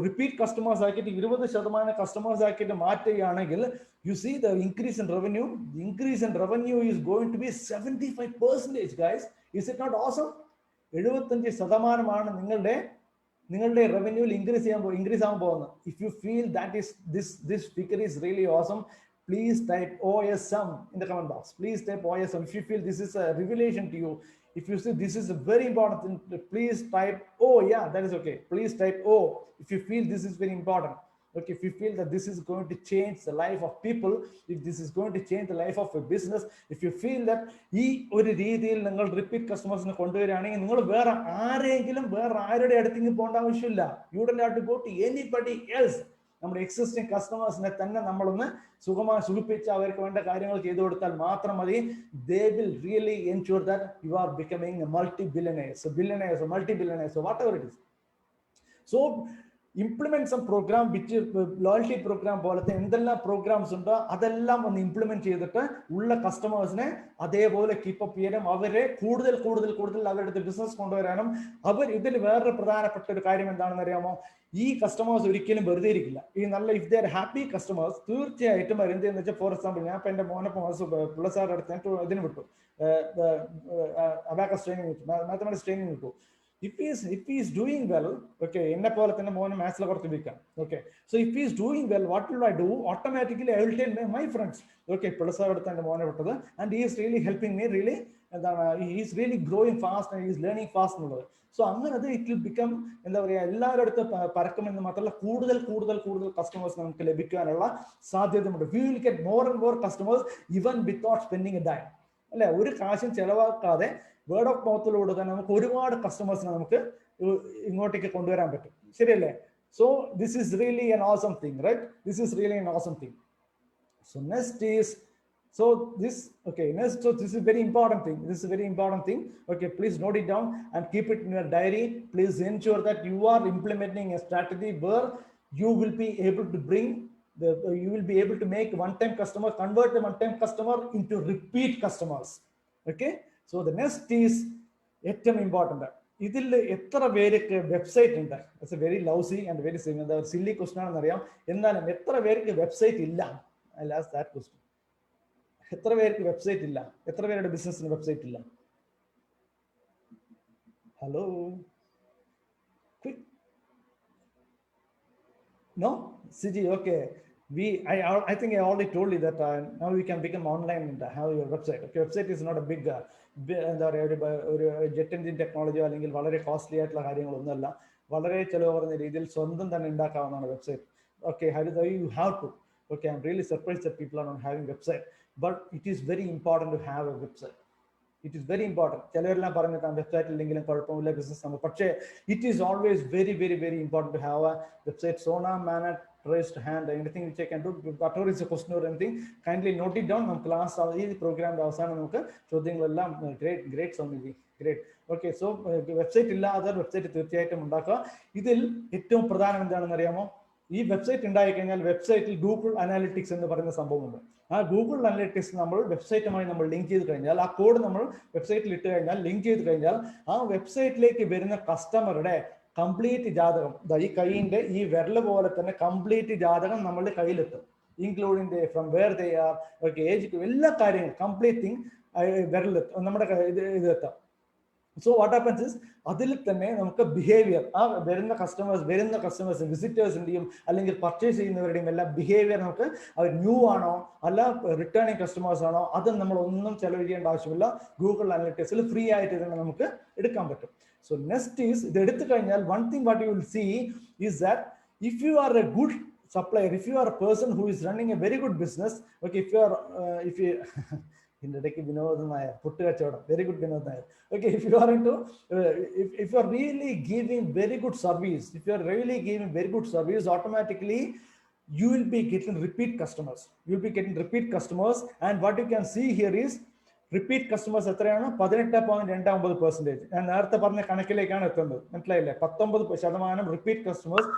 റിപ്പീറ്റ് കസ്റ്റമേഴ്സ് ആക്കിയിട്ട് 20% കസ്റ്റമേഴ്സ് ആക്കിയിട്ട് മാറ്റുകയാണെങ്കിൽ you see the increase in revenue. The increase in revenue is going to be 75%, guys. Is it not awesome? 75% നിങ്ങളുടെ റവന്യൂവിൽ ഇൻക്രീസ് ആകാൻ പോകുന്നത്. If you feel that is this figure is really awesome, please type OSM in the comment box. Please type OSM if you feel this is a revelation to you. If you see this is a very important thing, please type oh yeah, that is okay. Please type oh if you feel this is very important. Okay, if you feel that this is going to change the life of people, if this is going to change the life of a business, if you feel that ഈ ഒരു രീതിയിൽ നിങ്ങൾ repeat കസ്റ്റമേഴ്സിനെ കൊണ്ടുവരികയാണെങ്കിൽ നിങ്ങൾ വേറെ ആരുടെ അടുത്തേക്ക് പോകേണ്ട ആവശ്യമില്ല. You don't have to go to anybody else. നമ്മുടെ എക്സിസ്റ്റിംഗ് കസ്റ്റമേഴ്സിനെ തന്നെ നമ്മളൊന്ന് സുഖിപ്പിച്ച് അവർക്ക് വേണ്ട കാര്യങ്ങൾ ചെയ്തു കൊടുത്താൽ മാത്രം മതി. They will really ensure that you are becoming a multi-billionaire, multi-billionaire, whatever it is. So implement some program which loyalty program പോലത്തെ എന്തെല്ലാം പ്രോഗ്രാംസ് ഉണ്ടോ അതെല്ലാം ഒന്ന് ഇംപ്ലിമെന്റ് ചെയ്തിട്ട് ഉള്ള കസ്റ്റമേഴ്സിനെ അതേപോലെ കീപ്പപ്പ് ചെയ്യാനും അവരെ കൂടുതൽ അവരുടെ ബിസിനസ് കൊണ്ടുവരാനും. ഇതിൽ വേറൊരു പ്രധാനപ്പെട്ട ഒരു കാര്യം എന്താണെന്ന് അറിയാമോ? ഈ കസ്റ്റമേഴ്സ് ഒരിക്കലും വെറുതെ ഇരിക്കില്ല. ഈ നല്ല if they are happy customers തീർച്ചയായിട്ടും എന്തെന്ന് വെച്ചാൽ, ഫോർ എക്സാമ്പിൾ ഞാൻ ഇപ്പൊ എന്റെ മോനൊപ്പം പിള്ളസാറുടെ അടുത്ത് ഇതിന് വിട്ടു, അബാക്കസ് ട്രെയിനിങ് വിട്ടു, മാത്തമാറ്റിക്സ് ട്രെയിനിങ് വിട്ടു. If he is doing well, okay, എന്നെ പോലെ തന്നെ മോന് മാത്സിൽ കുറച്ച് വീക്കാം. Okay, so if he is doing well, what will I do? Automatically I will tell my friends, okay, പിള്ളസാർ അടുത്ത് എൻ്റെ മോനെ വിട്ടത്, and he is really helping me, really എന്താണ്, he is really growing fast and he is learning fast എന്നുള്ളത്. So അങ്ങനെ it will become എന്താ പറയുക, എല്ലാവരുടെ അടുത്ത് പറക്കുമെന്ന് മാത്രമല്ല കൂടുതൽ കസ്റ്റമേഴ്സ് നമുക്ക് ലഭിക്കാനുള്ള സാധ്യതയുണ്ട്. We will get more and more customers even without spending a dime. അല്ലെ, ഒരു കാശും ചെലവാക്കാതെ വേർഡ് ഓഫ് മൗത്തിലൂടെ തന്നെ നമുക്ക് ഒരുപാട് കസ്റ്റമേഴ്സിനെ നമുക്ക് ഇങ്ങോട്ടേക്ക് കൊണ്ടുവരാൻ പറ്റും. ശരിയല്ലേ? So this is really an awesome thing, right? This is really an awesome thing. So next is, so this is very important thing. Okay, please note it down and keep it in your diary. Please ensure that you are implementing a strategy where you will be able to make one-time customer, convert the one-time customer into repeat customers. Okay, so the next is ഏറ്റവും important. ഇതിൽ എത്ര പേർക്ക് website ഉണ്ട്? It's A very lousy and very silly question ആണെന്ന് അറിയാം. എന്നാലും എത്ര പേർക്ക് വെബ്സൈറ്റ് ഇല്ല? I ask that question. എത്ര പേർക്ക് വെബ്സൈറ്റ് ഇല്ല? എത്ര പേരുടെ ബിസിനസ്സിന് വെബ്സൈറ്റ് ഇല്ല? Hello, No, CG. Okay, I think I already told you that now you can become online and have your website. Okay, website is not a big എന്താ പറയുക ഒരു ജെറ്റ് എൻജിൻ ടെക്നോളജിയോ അല്ലെങ്കിൽ വളരെ കോസ്റ്റ്ലി ആയിട്ടുള്ള കാര്യങ്ങളൊന്നുമല്ല. വളരെ ചിലവ് കുറഞ്ഞ രീതിയിൽ സ്വന്തം തന്നെ ഉണ്ടാക്കാവുന്നതാണ് website. Okay, Haritha, you have to. Okay, I'm really surprised that people are not having website, but it is very important to have a website. It is very important. ചിലരെല്ലാം പറഞ്ഞിട്ടാണ് വെബ്സൈറ്റ് ഇല്ലെങ്കിലും കുഴപ്പമില്ല ബിസിനസ് ആണ്, പക്ഷേ it is always very very very important to have a website. സോണ മാനറ്റ് raised hand, anything which I can do, whatever is a question or anything, kindly note it down. നമുക്ക് class ഈ പ്രോഗ്രാമിന്റെ അവസാനം നമുക്ക് ചോദ്യങ്ങളെല്ലാം great Saumya, great. Okay, so website ഇല്ലാതെ website തീർച്ചയായിട്ടും ഉണ്ടാക്കുക. ഇതിൽ ഏറ്റവും പ്രധാനം എന്താണെന്ന് അറിയാമോ? ഈ വെബ്സൈറ്റ് ഉണ്ടായി കഴിഞ്ഞാൽ വെബ്സൈറ്റിൽ ഗൂഗിൾ അനാലിറ്റിക്സ് എന്ന് പറയുന്ന സംഭവമുണ്ട്. ആ ഗൂഗിൾ അനാലിറ്റിക്സ് നമ്മൾ വെബ്സൈറ്റുമായി നമ്മൾ ലിങ്ക് ചെയ്ത് കഴിഞ്ഞാൽ, ആ കോഡ് നമ്മൾ വെബ്സൈറ്റിൽ ഇട്ട് കഴിഞ്ഞാൽ, ലിങ്ക് ചെയ്ത് കഴിഞ്ഞാൽ, ആ വെബ്സൈറ്റിലേക്ക് വരുന്ന കസ്റ്റമറുടെ കംപ്ലീറ്റ് ജാതകം, ഈ കൈയിന്റെ ഈ വിരൽ പോലെ തന്നെ കംപ്ലീറ്റ് ജാതകം നമ്മളുടെ കയ്യിലെത്തും, including from where they are, okay, age, എല്ലാ കാര്യങ്ങളും കംപ്ലീറ്റ് തിങ് വിരലെത്തും, നമ്മുടെ ഇതെത്താം. സോ വാട്ട് ഹാപ്പൻസ് ഇസ്, അതിൽ തന്നെ നമുക്ക് ബിഹേവിയർ, ആ വരുന്ന കസ്റ്റമേഴ്സ് വിസിറ്റേഴ്സിന്റെയും അല്ലെങ്കിൽ പർച്ചേസ് ചെയ്യുന്നവരുടെയും എല്ലാം ബിഹേവിയർ നമുക്ക് അവർ ന്യൂ ആണോ അല്ല റിട്ടേണിങ് കസ്റ്റമേഴ്സ് ആണോ അത് നമ്മൾ ഒന്നും ചെലവ് ചെയ്യേണ്ട ആവശ്യമില്ല. ഗൂഗിൾ അനലിറ്റിക്സിൽ ഫ്രീ ആയിട്ട് തന്നെ നമുക്ക് എടുക്കാൻ പറ്റും. So next is, ഇത് എടുത്തു കഴിഞ്ഞാൽ one thing what you will see is that if you are a good supplier, if you are a person who is running a very good business, okay, if you in the Vinod Nair, put very good Vinod Nair. Okay, if you are into, if you are really giving very good service, if you are really giving very good service, automatically you will be getting repeat customers. You will be getting repeat customers, and what you can see here is repeat customers എത്രയാണ്? 18.29%. ഞാൻ നേരത്തെ പറഞ്ഞ കണക്കിലേക്കാണ് എത്തുന്നത്, മനസ്സിലായില്ലേ? 19% repeat customers.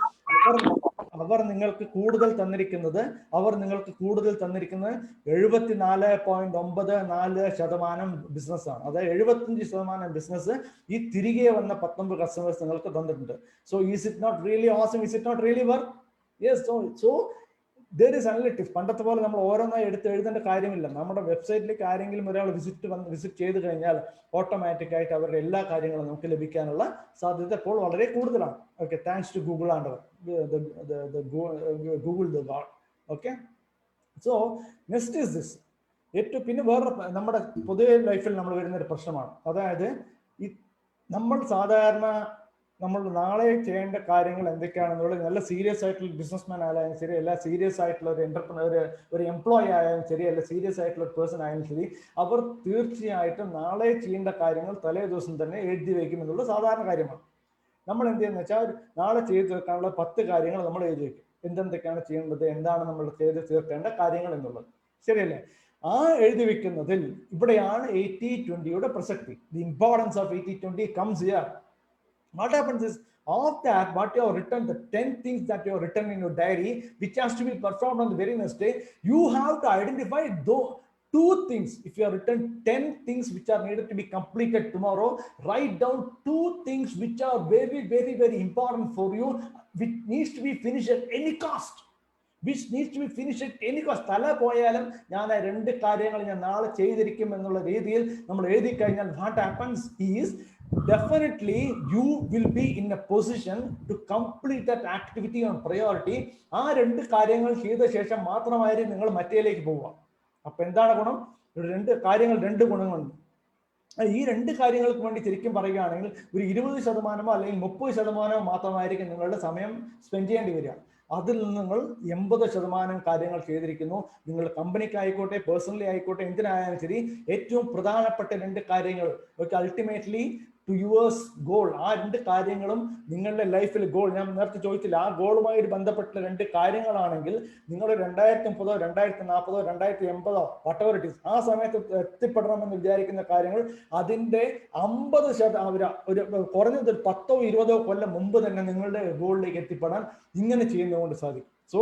അവർ നിങ്ങൾക്ക് കൂടുതൽ തന്നിരിക്കുന്നത് 74.94% ബിസിനസ്സാണ്. അതായത് 75% ബിസിനസ് ഈ തിരികെ വന്ന 19 കസ്റ്റമേഴ്സ് നിങ്ങൾക്ക് തന്നിട്ടുണ്ട്. So is it not really awesome? Is it not really work? Yes. So there is analytics. പണ്ടത്തെ പോലെ നമ്മൾ ഓരോന്നായി എടുത്ത് എഴുതേണ്ട കാര്യമില്ല. നമ്മുടെ വെബ്സൈറ്റിലേക്ക് ആരെങ്കിലും ഒരാൾ വിസിറ്റ് ചെയ്ത് കഴിഞ്ഞാൽ ഓട്ടോമാറ്റിക് ആയിട്ട് അവരുടെ എല്ലാ കാര്യങ്ങളും നമുക്ക് ലഭിക്കാനുള്ള സാധ്യത ഇപ്പോൾ വളരെ കൂടുതലാണ്. Okay, thanks to Google and Google the god. Okay, so next is this. ഏറ്റവും പിന്നെ വേറെ നമ്മുടെ പൊതുവെ ലൈഫിൽ നമ്മൾ വരുന്നൊരു പ്രശ്നമാണ്. അതായത് നമ്മൾ സാധാരണ നമ്മൾ നാളെ ചെയ്യേണ്ട കാര്യങ്ങൾ എന്തൊക്കെയാണെന്നുള്ളത് നല്ല സീരിയസ് ആയിട്ടുള്ള ബിസിനസ്മാൻ ആയാലും ശരി, അല്ല സീരിയസ് ആയിട്ടുള്ള ഒരു എന്റർപ്രണർ, ഒരു എംപ്ലോയി ആയാലും ശരി, അല്ല സീരിയസ് ആയിട്ടുള്ള ഒരു പേഴ്സൺ ആയാലും ശരി, അവർ തീർച്ചയായിട്ടും നാളെ ചെയ്യേണ്ട കാര്യങ്ങൾ തലേ ദിവസം തന്നെ എഴുതി വയ്ക്കും എന്നുള്ള സാധാരണ കാര്യമാണ്. നമ്മൾ എന്ത് ചെയ്യുന്ന വെച്ചാൽ നാളെ ചെയ്ത് തീർക്കാനുള്ള 10 കാര്യങ്ങൾ നമ്മൾ എഴുതി വയ്ക്കും. എന്തെന്തൊക്കെയാണ് ചെയ്യേണ്ടത്, എന്താണ് നമ്മൾ ചെയ്ത് തീർക്കേണ്ട കാര്യങ്ങൾ എന്നുള്ളത്, ശരിയല്ലേ? ആ എഴുതി വെക്കുന്നതിൽ ഇവിടെയാണ് 80-20യുടെ പ്രസക്തി. The importance of 80-20 comes here. What happens is, of that, what you have written, the 10 things that you have written in your diary, which has to be performed on the very next day, you have to identify those 2 things. If you have written 10 things which are needed to be completed tomorrow, write down 2 things which are very, very, very important for you, which needs to be finished at any cost. തല പോയാലും ഞാൻ 2 കാര്യങ്ങൾ ഞാൻ നാളെ ചെയ്തിരിക്കും എന്നുള്ള രീതിയിൽ നമ്മൾ എഴുതി കഴിഞ്ഞാൽ what happens is, definitely you will be in a position to complete that activity on priority. ആ 2 കാര്യങ്ങൾ ചെയ്ത ശേഷം മാത്രമായിരിക്കും നിങ്ങൾ മറ്റേലേക്ക് പോവുക. അപ്പൊ എന്താണ് ഗുണം? 2 ഗുണങ്ങളുണ്ട്. ഈ 2 കാര്യങ്ങൾക്ക് വേണ്ടി ശരിക്കും പറയുകയാണെങ്കിൽ ഒരു 20% അല്ലെങ്കിൽ 30% മാത്രമായിരിക്കും നിങ്ങളുടെ സമയം സ്പെൻഡ് ചെയ്യേണ്ടി വരിക. അതിൽ നിന്ന് നിങ്ങൾ 80% കാര്യങ്ങൾ ചെയ്തിരിക്കുന്നു. നിങ്ങൾ കമ്പനിക്കായിക്കോട്ടെ, പേഴ്സണലി ആയിക്കോട്ടെ, എന്തിനായാലും ശരി, ഏറ്റവും പ്രധാനപ്പെട്ട 2 കാര്യങ്ങൾ അൾട്ടിമേറ്റ്ലി ടു യുവേഴ്സ് ഗോൾ. ആ 2 കാര്യങ്ങളും നിങ്ങളുടെ ലൈഫിൽ ഗോൾ, ഞാൻ നേരത്തെ ചോദിച്ചില്ല, ആ ഗോളുമായി ബന്ധപ്പെട്ട 2 കാര്യങ്ങളാണെങ്കിൽ നിങ്ങൾ 2030, 2040, 2080 വട്ടവർ ഇറ്റ് ഈസ്, ആ സമയത്ത് എത്തിപ്പെടണമെന്ന് വിചാരിക്കുന്ന കാര്യങ്ങൾ അതിന്റെ 50% ഒരു കുറഞ്ഞത് 10-20 കൊല്ലം മുമ്പ് തന്നെ നിങ്ങളുടെ ഗോളിലേക്ക് എത്തിപ്പെടാൻ ഇങ്ങനെ ചെയ്യുന്നതുകൊണ്ട് സാധിക്കും. So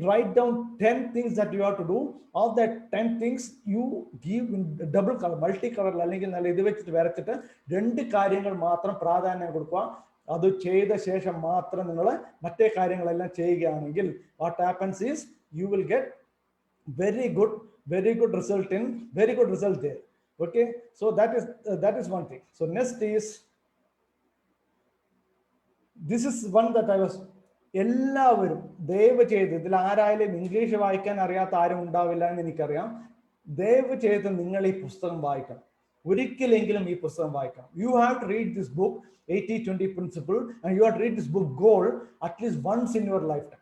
write down 10 things that you have to do. Of that 10 things you give in double color, multicolor, അല്ലെങ്കിൽ നല്ല ഇത് വെച്ചിട്ട് വരച്ചിട്ട് 2 കാര്യങ്ങൾ മാത്രം പ്രാധാന്യം കൊടുക്കുക. അത് ചെയ്ത ശേഷം മാത്രം നിങ്ങൾ മറ്റേ കാര്യങ്ങളെല്ലാം ചെയ്യുകയാണെങ്കിൽ what happens is you will get very good result there. Okay, so that is one thing. So next is, this is one that I was എല്ലാവരും ദയവ് ചെയ്ത്, ഇതിൽ ആരായാലും ഇംഗ്ലീഷ് വായിക്കാൻ അറിയാത്ത ആരും ഉണ്ടാവില്ല എന്ന് എനിക്കറിയാം, ദയവ് ചെയ്ത് നിങ്ങൾ ഈ പുസ്തകം വായിക്കണം. ഒരിക്കലെങ്കിലും ഈ പുസ്തകം വായിക്കണം. You have to read this book 80-20 principle, and you have to read this book goal at least once in your lifetime,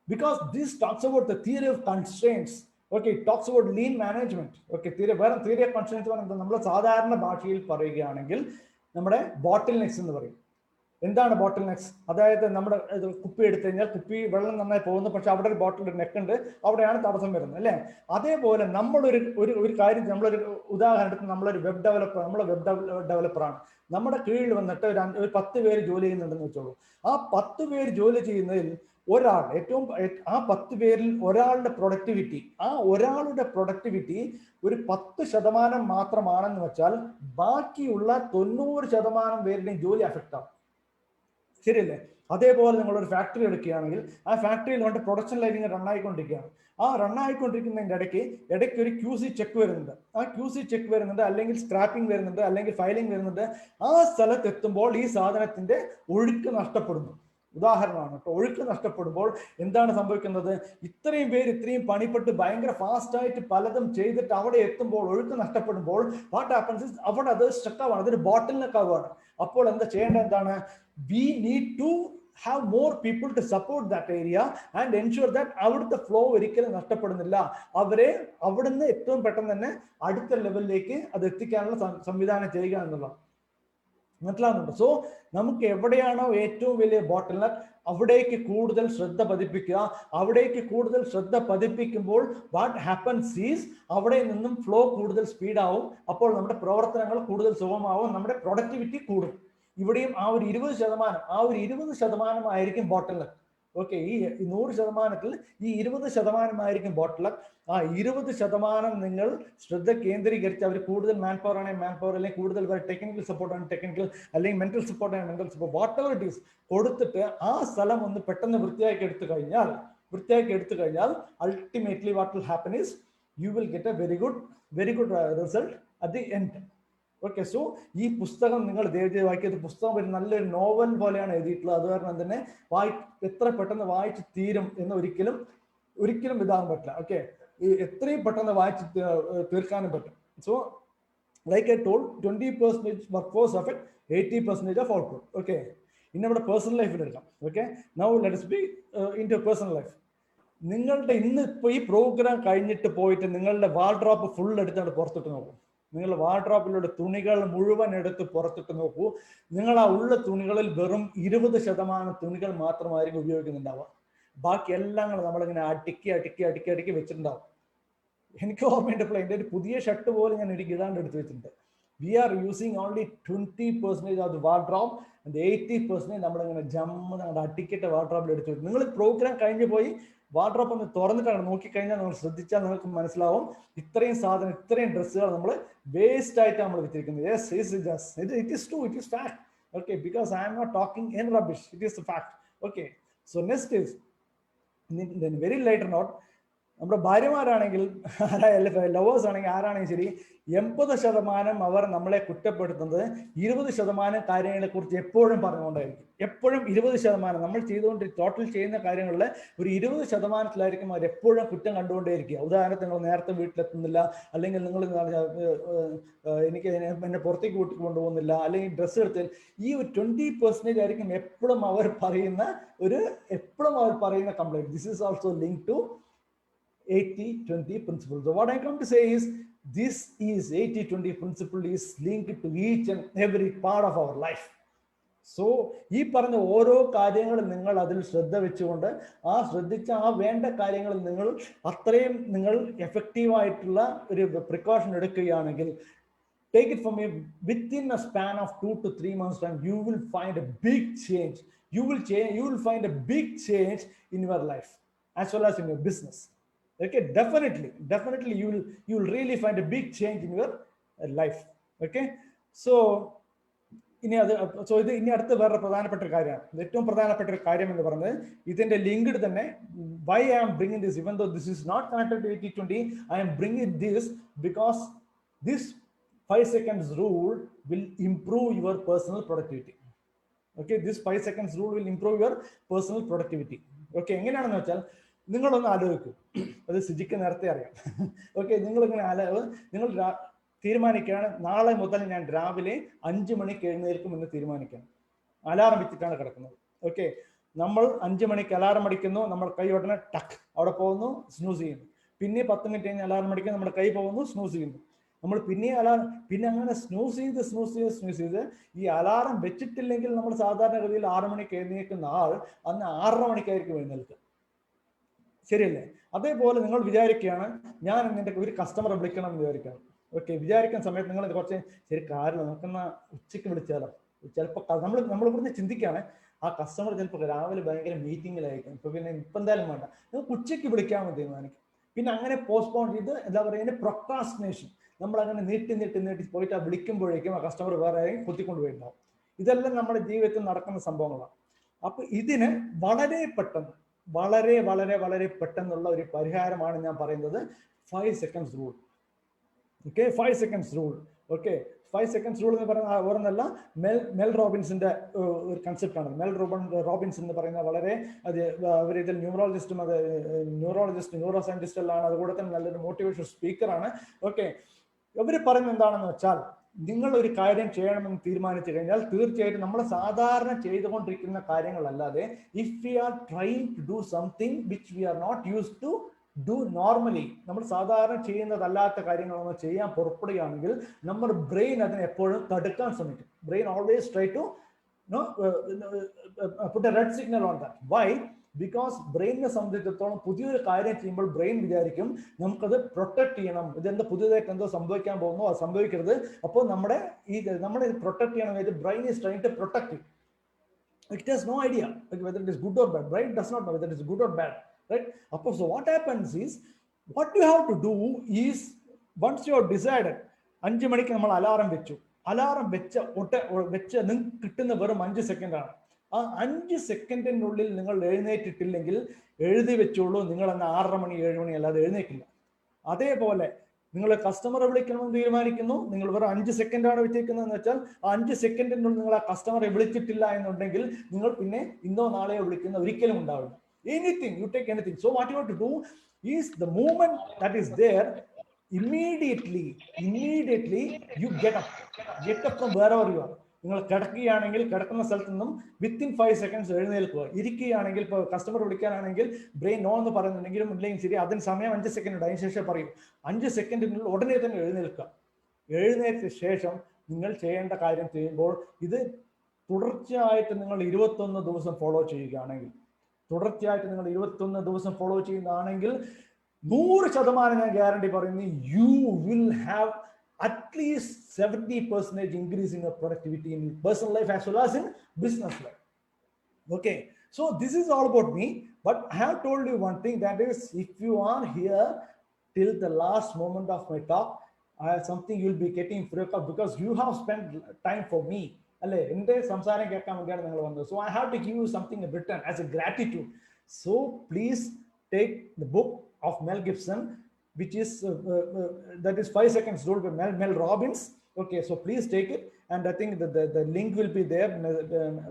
because this talks about the theory of constraints. Okay, it talks about lean management. Okay, theory of constraints നമ്മൾ സാധാരണ ഭാഷയിൽ പറയുകയാണെങ്കിൽ നമ്മുടെ ബോട്ടിൽ necks എന്ന് പറയും. എന്താണ് ബോട്ടിൽ necks? അതായത് നമ്മുടെ കുപ്പി എടുത്തു കഴിഞ്ഞാൽ കുപ്പി വെള്ളം നന്നായി പോകുന്നു, പക്ഷെ അവിടെ ഒരു ബോട്ടിൽ നെക്ക് ഉണ്ട്, അവിടെയാണ് തടസ്സം വരുന്നത് അല്ലേ? അതേപോലെ നമ്മളൊരു കാര്യം, നമ്മളൊരു ഉദാഹരണത്തിന് നമ്മളൊരു വെബ് ഡെവലപ്പറാണ്. നമ്മുടെ കീഴിൽ വന്നിട്ട് ഒരു 10 പേര് ജോലി ചെയ്യുന്നുണ്ടെന്ന് വെച്ചോളൂ. ആ 10 പേര് ജോലി ചെയ്യുന്നതിൽ ഒരാൾ ആ 10 പേരിൽ ഒരാളുടെ പ്രൊഡക്ടിവിറ്റി ഒരു 10% മാത്രമാണെന്ന് വെച്ചാൽ ബാക്കിയുള്ള 90% പേരുടെയും ജോലി അഫക്റ്റ് ആവും. ശരിയല്ലേ? അതേപോലെ നിങ്ങളൊരു ഫാക്ടറി എടുക്കുകയാണെങ്കിൽ ആ ഫാക്ടറിയിൽ കൊണ്ട് പ്രൊഡക്ഷൻ ലൈനിങ് റണ്ണായിക്കൊണ്ടിരിക്കുകയാണ്. ആ റണ്ണായിക്കൊണ്ടിരിക്കുന്നതിൻ്റെ ഇടയ്ക്ക് ഒരു QC ചെക്ക് വരുന്നുണ്ട്. ആ QC ചെക്ക് വരുന്നുണ്ട്, അല്ലെങ്കിൽ സ്ക്രാപ്പിംഗ് വരുന്നുണ്ട്, അല്ലെങ്കിൽ ഫയലിംഗ് വരുന്നുണ്ട്. ആ സ്ഥലത്ത് എത്തുമ്പോൾ ഈ സാധനത്തിന്റെ ഒഴുക്ക് നഷ്ടപ്പെടുന്നു. ഉദാഹരണമാണ് കേട്ടോ. ഒഴുക്ക് നഷ്ടപ്പെടുമ്പോൾ എന്താണ് സംഭവിക്കുന്നത്? ഇത്രയും പേര് ഇത്രയും പണിപ്പെട്ട് ഭയങ്കര ഫാസ്റ്റായിട്ട് പലതും ചെയ്തിട്ട് അവിടെ എത്തുമ്പോൾ ഒഴുക്ക് നഷ്ടപ്പെടുമ്പോൾ വാട്ട് ഹാപ്പൻസ് ഇസ് അവിടെ അത് സ്റ്റക്കാവാണ്, അതൊരു ബോട്ടിൽ നെക്കാവാണ്. അപ്പോൾ എന്താ ചെയ്യേണ്ടത്? എന്താണ്? We need to have more people to support that area and ensure that അവിടുത്തെ ഫ്ലോ ഒരിക്കലും നഷ്ടപ്പെടുന്നില്ല. അവരെ അവിടുന്ന് ഏറ്റവും പെട്ടെന്ന് തന്നെ അടുത്ത ലെവലിലേക്ക് അത് എത്തിക്കാനുള്ള സംവിധാനം ചെയ്യുക എന്നുള്ളതാണ്. മനസ്സിലാകുന്നുണ്ട്? സോ നമുക്ക് എവിടെയാണോ ഏറ്റവും വലിയ ബോട്ടിൽ നെക്ക് അവിടേക്ക് കൂടുതൽ ശ്രദ്ധ പതിപ്പിക്കുക. അവിടേക്ക് കൂടുതൽ ശ്രദ്ധ പതിപ്പിക്കുമ്പോൾ വാട്ട് ഹാപ്പൻസ് ഈസ് അവിടെ നിന്നും ഫ്ലോ കൂടുതൽ സ്പീഡാവും. അപ്പോൾ നമ്മുടെ പ്രവർത്തനങ്ങൾ കൂടുതൽ സുഗമമാവും, നമ്മുടെ പ്രൊഡക്ടിവിറ്റി കൂടും. ഇവിടെയും ആ ഒരു 20% ആയിരിക്കും ബോട്ടിൽ നെക്ക്. ഓക്കെ, ഈ 100%ത്തിൽ ഈ 20% ബോട്ടിൽ നെക്ക്. ആ 20% നിങ്ങൾ ശ്രദ്ധ കേന്ദ്രീകരിച്ച് അവർ കൂടുതൽ മാൻ പവർ ആണെങ്കിൽ മാൻ പവർ, അല്ലെങ്കിൽ കൂടുതൽ ടെക്നിക്കൽ സപ്പോർട്ട് ആണ് ടെക്നിക്കൽ, അല്ലെങ്കിൽ മെന്റൽ സപ്പോർട്ട് ആണ് mental support, what ever it is കൊടുത്തിട്ട് ആ സ്ഥലം ഒന്ന് പെട്ടെന്ന് വൃത്തിയാക്കി എടുത്തു കഴിഞ്ഞാൽ ultimately what will happen is you will get A very good result at the end. Okay, so ഈ പുസ്തകം നിങ്ങൾ ദയവായി വായിക്കുക. പുസ്തകം ഒരു നല്ലൊരു നോവൽ പോലെയാണ് എഴുതിയിട്ടുള്ളത്. അത് കാരണം തന്നെ എത്ര പെട്ടെന്ന് വായിച്ച് തീരും എന്ന് ഒരിക്കലും ഇതാകാൻ പറ്റില്ല. ഓക്കെ, എത്രയും പെട്ടെന്ന് വായിച്ച് തീർക്കാനും പറ്റും. So like I told, 20% work force effect, 80% of output. Okay, ഇനി നമ്മുടെ പേഴ്സണൽ ലൈഫിൽ എടുക്കാം. Okay, now let's be into personal life. നിങ്ങളുടെ ഇന്ന് ഇപ്പോൾ ഈ പ്രോഗ്രാം കഴിഞ്ഞിട്ട് പോയിട്ട് നിങ്ങളുടെ വാർഡ്രോബ് ഫുൾ എടുത്തിട്ട് പുറത്തിട്ട് നോക്കും. നിങ്ങൾ വാർഡ്രോബിലൂടെ തുണികൾ മുഴുവൻ എടുത്ത് പുറത്തിട്ട് നോക്കൂ. നിങ്ങൾ ആ ഉള്ള തുണികളിൽ വെറും 20% തുണികൾ മാത്രമായിരിക്കും ഉപയോഗിക്കുന്നുണ്ടാവുക. ബാക്കി എല്ലാം നമ്മളിങ്ങനെ അടുക്കി വെച്ചിട്ടുണ്ടാവും. എനിക്ക് ഓർമ്മയുണ്ടപ്പോൾ എൻ്റെ ഒരു പുതിയ ഷർട്ട് പോലും ഞാൻ ഒരു ഇടാണ്ട് എടുത്ത് വെച്ചിട്ടുണ്ട്. We are using only 20% of the wardrobe and 80% നമ്മളിങ്ങനെ നമ്മുടെ അട്ടിക്കിട്ട് വാർഡ്രോബിൽ എടുത്ത് വെച്ചു. നിങ്ങൾ പ്രോഗ്രാം കഴിഞ്ഞ് പോയി വാർഡ്രോബ് ഒന്ന് തുറന്നിട്ടാണ് നോക്കിക്കഴിഞ്ഞാൽ നിങ്ങൾ ശ്രദ്ധിച്ചാൽ നിങ്ങൾക്ക് മനസ്സിലാവും ഇത്രയും സാധനം, ഇത്രയും ഡ്രസ്സുകൾ നമ്മൾ വേസ്റ്റ് ആയിട്ട് നമ്മൾ വെച്ചിരിക്കുന്നത്. Yes, it is true, it is fact. Okay, because I am not talking in rubbish, it is a fact. Okay, so next is then very later note, നമ്മുടെ ഭാര്യമാരാണെങ്കിൽ ലവേഴ്സ് ആണെങ്കിൽ ആരാണെങ്കിൽ ശരി, 80% അവർ നമ്മളെ കുറ്റപ്പെടുത്തുന്നത് 20% കാര്യങ്ങളെ കുറിച്ച് എപ്പോഴും പറഞ്ഞുകൊണ്ടായിരിക്കും. എപ്പോഴും 20% നമ്മൾ ടോട്ടൽ ചെയ്യുന്ന കാര്യങ്ങളിൽ ഒരു 20%ത്തിലായിരിക്കും അവർ എപ്പോഴും കുറ്റം കണ്ടുകൊണ്ടേയിരിക്കുക. ഉദാഹരണത്തിന് നിങ്ങൾ നേരത്തെ വീട്ടിലെത്തുന്നില്ല, അല്ലെങ്കിൽ നിങ്ങൾ എനിക്ക് എന്നെ പുറത്തേക്ക് കൂട്ടി കൊണ്ടുപോകുന്നില്ല, അല്ലെങ്കിൽ ഡ്രസ്സ് എടുത്ത്, ഈ ഒരു 20% ആയിരിക്കും എപ്പോഴും അവർ പറയുന്ന complaint. This is also link to 80-20 principle. So what I come to say is this is 80-20 principle is linked to each and every part of our life. So ഈ പറഞ്ഞ ഓരോ കാര്യങ്ങളും നിങ്ങൾ അതിൽ ശ്രദ്ധ വെച്ചുകൊണ്ട് ശ്രദ്ധിച്ച വേണ്ട കാര്യങ്ങൾ നിങ്ങൾ എഫക്റ്റീവായിട്ടുള്ള ഒരു പ്രിക്കോഷൻ എടുക്കുകയാണെങ്കിൽ, take it from me, within a span of 2 to 3 months time you will find a big change. You will find a big change in your life as well as in your business. Okay, definitely you will really find a big change in your life. Okay, so ഇനി അടുത്ത വേറെ പ്രധാനപ്പെട്ട ഒരു കാര്യമാണ്. ഏറ്റവും പ്രധാനപ്പെട്ട ഒരു കാര്യം എന്ന് പറയുന്നത് ഇതിന്റെ ലിങ്ക് തന്നെ, why I am bringing this, even though this is not connected to 80-20, I am bringing this because this 5 seconds rule will improve your personal productivity. Okay, this 5 seconds rule will improve your personal productivity. Okay, എങ്ങനെയാണെന്ന് വെച്ചാൽ നിങ്ങളൊന്ന് ആലോചിക്കും, അത് സിജിക്ക് നേരത്തെ അറിയാം. Okay, നിങ്ങളിങ്ങനെ നിങ്ങൾ തീരുമാനിക്കുകയാണ്, നാളെ മുതൽ ഞാൻ രാവിലെ 5 മണിക്ക് എഴുന്നേൽക്കുമെന്ന് തീരുമാനിക്കണം. അലാറം വെച്ചിട്ടാണ് കിടക്കുന്നത്. ഓക്കെ, നമ്മൾ 5 മണിക്ക് അലാറം അടിക്കുന്നു, നമ്മൾ കൈ ഉടനെ ടക്ക് അവിടെ പോകുന്നു, സ്നൂസ് ചെയ്യുന്നു. പിന്നെ 10 മിനിറ്റ് കഴിഞ്ഞ് അലാറം അടിക്കുന്നു, നമ്മുടെ കൈ പോകുന്നു, സ്നൂസ് ചെയ്യുന്നു. നമ്മൾ പിന്നെ അങ്ങനെ സ്നൂസ് ചെയ്ത് ഈ അലാറം വെച്ചിട്ടില്ലെങ്കിൽ നമ്മൾ സാധാരണഗതിയിൽ 6 മണിക്ക് എഴുന്നേൽക്കുന്ന ആൾ അന്ന് 6:30 മണിക്കായിരിക്കും എഴുന്നേൽക്കുക. ശരിയല്ലേ? അതേപോലെ നിങ്ങൾ വിചാരിക്കുകയാണ്, ഞാൻ എൻ്റെ ഒരു കസ്റ്റമറെ വിളിക്കണം എന്ന് വിചാരിക്കണം. ഓക്കെ, വിചാരിക്കുന്ന സമയത്ത് നിങ്ങൾ കുറച്ച് ശരി കാര്യമില്ല, നമുക്കെന്ന ഉച്ചയ്ക്ക് വിളിച്ചാലോ. ചിലപ്പോൾ നമ്മൾ ഇവിടുന്ന് ചിന്തിക്കുകയാണ്, ആ കസ്റ്റമർ ചിലപ്പോൾ രാവിലെ ഭയങ്കര മീറ്റിങ്ങിലായിരിക്കും, ഇപ്പൊ എന്തായാലും വേണ്ട, നമുക്ക് ഉച്ചയ്ക്ക് വിളിക്കാമെന്ന് തീരുമാനിക്കും. പിന്നെ അങ്ങനെ പോസ്റ്റ്പോൺ ചെയ്ത് എന്താ പറയുക, പ്രൊക്രാസ്റ്റിനേഷൻ. നമ്മൾ അങ്ങനെ നീട്ടി പോയിട്ട് ആ വിളിക്കുമ്പോഴേക്കും ആ കസ്റ്റമർ വേറെ കുത്തിക്കൊണ്ട് പോയിട്ടുണ്ടാവും. ഇതെല്ലാം നമ്മുടെ ജീവിതത്തിൽ നടക്കുന്ന സംഭവങ്ങളാണ്. അപ്പൊ ഇതിന് വളരെ പെട്ടെന്ന് വളരെ പെട്ടെന്നുള്ള ഒരു പരിഹാരമാണ് ഞാൻ പറയുന്നത് 5 seconds rule. Okay, 5 seconds rule. Okay, 5 seconds rule എന്ന് പറയുന്ന ഓരോന്നല്ല, മെൽ റോബിൻസിന്റെ ഒരു കൺസെപ്റ്റ് ആണ്. റോബിൻസ് എന്ന് പറയുന്ന വളരെ ഇതിൽ ന്യൂറോളജിസ്റ്റും ന്യൂറോ സയന്റിസ്റ്റ് എല്ലാം ആണ്. അതുകൂടെ തന്നെ നല്ലൊരു മോട്ടിവേഷൻ സ്പീക്കറാണ്. ഓക്കെ, ഇവർ പറയുന്നത് എന്താണെന്ന് വെച്ചാൽ, നിങ്ങൾ ഒരു കാര്യം ചെയ്യണമെന്ന് തീരുമാനിച്ചു കഴിഞ്ഞാൽ തീർച്ചയായിട്ടും നമ്മൾ സാധാരണ ചെയ്തുകൊണ്ടിരിക്കുന്ന കാര്യങ്ങളല്ലാതെ if we are trying to do something which we are not used to do normally, നമ്മൾ സാധാരണ ചെയ്യുന്നതല്ലാത്ത കാര്യങ്ങളൊന്നും ചെയ്യാൻ പുറപ്പെടുകയാണെങ്കിൽ നമ്മുടെ ബ്രെയിൻ അതിനെ എപ്പോഴും തടുക്കാൻ ശ്രമിക്കും. Brain always try to put a red signal on that. Why? Because ബ്രെയിനിനെ സംബന്ധിച്ചിടത്തോളം പുതിയൊരു കാര്യം ചെയ്യുമ്പോൾ ബ്രെയിൻ വിചാരിക്കും നമുക്കത് പ്രൊട്ടക്ട് ചെയ്യണം, ഇതെന്താ പുതിയതായിട്ട് എന്തോ സംഭവിക്കാൻ പോകുന്നു, അത് സംഭവിക്കരുത്. അപ്പോൾ നമ്മളെ പ്രൊട്ടക്ട് ചെയ്യണം. Brain is trying to protect. It has no idea whether it is good or bad. Brain does not know whether it is good or bad, right? So what happens is, what you have to do is, once you have decided 5 മണിക്ക് നമ്മൾ alarm വെച്ചു, alarm വെച്ച നിങ്ങൾക്ക് കിട്ടുന്ന വെറും 5 സെക്കൻഡാണ്. ആ 5 സെക്കൻഡിനുള്ളിൽ നിങ്ങൾ എഴുന്നേറ്റിട്ടില്ലെങ്കിൽ എഴുതി വെച്ചോളൂ, നിങ്ങൾ അന്ന് 6:30 മണി 7 മണി അല്ലാതെ എഴുന്നേക്കില്ല. അതേപോലെ നിങ്ങൾ കസ്റ്റമറെ വിളിക്കണമെന്ന് തീരുമാനിക്കുന്നു, നിങ്ങൾ വെറും 5 സെക്കൻഡാണ് വെച്ചേക്കുന്നതെന്ന് വെച്ചാൽ ആ 5 സെക്കൻഡിനുള്ളിൽ നിങ്ങൾ ആ കസ്റ്റമറെ വിളിച്ചിട്ടില്ല എന്നുണ്ടെങ്കിൽ നിങ്ങൾ പിന്നെ ഇന്നോ നാളെയോ വിളിക്കുന്ന ഒരിക്കലും ഉണ്ടാവില്ല. Anything, you take anything. So what you have to do is the movement that is there, immediately you get up from wherever you are. നിങ്ങൾ കിടക്കുകയാണെങ്കിൽ കിടക്കുന്ന സ്ഥലത്ത് നിന്നും വിത്തിൻ 5 സെക്കൻഡ്സ് എഴുന്നേൽക്കുക. ഇരിക്കുകയാണെങ്കിൽ ഇപ്പോൾ കസ്റ്റമർ വിളിക്കാനാണെങ്കിൽ ബ്രെയിൻ നോ എന്ന് പറയുന്നുണ്ടെങ്കിലും ഇല്ലെങ്കിൽ ശരി, അതിന് സമയം 5 സെക്കൻഡ്, അതിന് ശേഷം പറയും. 5 സെക്കൻഡിനുള്ളിൽ ഉടനെ തന്നെ എഴുന്നേൽക്കുക. എഴുന്നേറ്റ ശേഷം നിങ്ങൾ ചെയ്യേണ്ട കാര്യം ചെയ്യുമ്പോൾ, ഇത് തുടർച്ചയായിട്ട് നിങ്ങൾ 21 ദിവസം ഫോളോ ചെയ്യുകയാണെങ്കിൽ, തുടർച്ചയായിട്ട് നിങ്ങൾ 21 ദിവസം ഫോളോ ചെയ്യുന്നതാണെങ്കിൽ 100% ഞാൻ ഗ്യാരണ്ടി പറയുന്നു, U will have at least 70% increase in your productivity in personal life as well as in business life. Okay, so this is all about me, but I have told you one thing, that is, if you are here till the last moment of my talk, something you'll be getting free of, because you have spent time for me. Alle ende samsaram kekkan vendiyana ningal vandu. So I have to give you something in return as a gratitude. So please take the book of Mel Gibson, which is that is 5 seconds rule by Mel Robbins. Okay, so please take it, and I think the link will be there,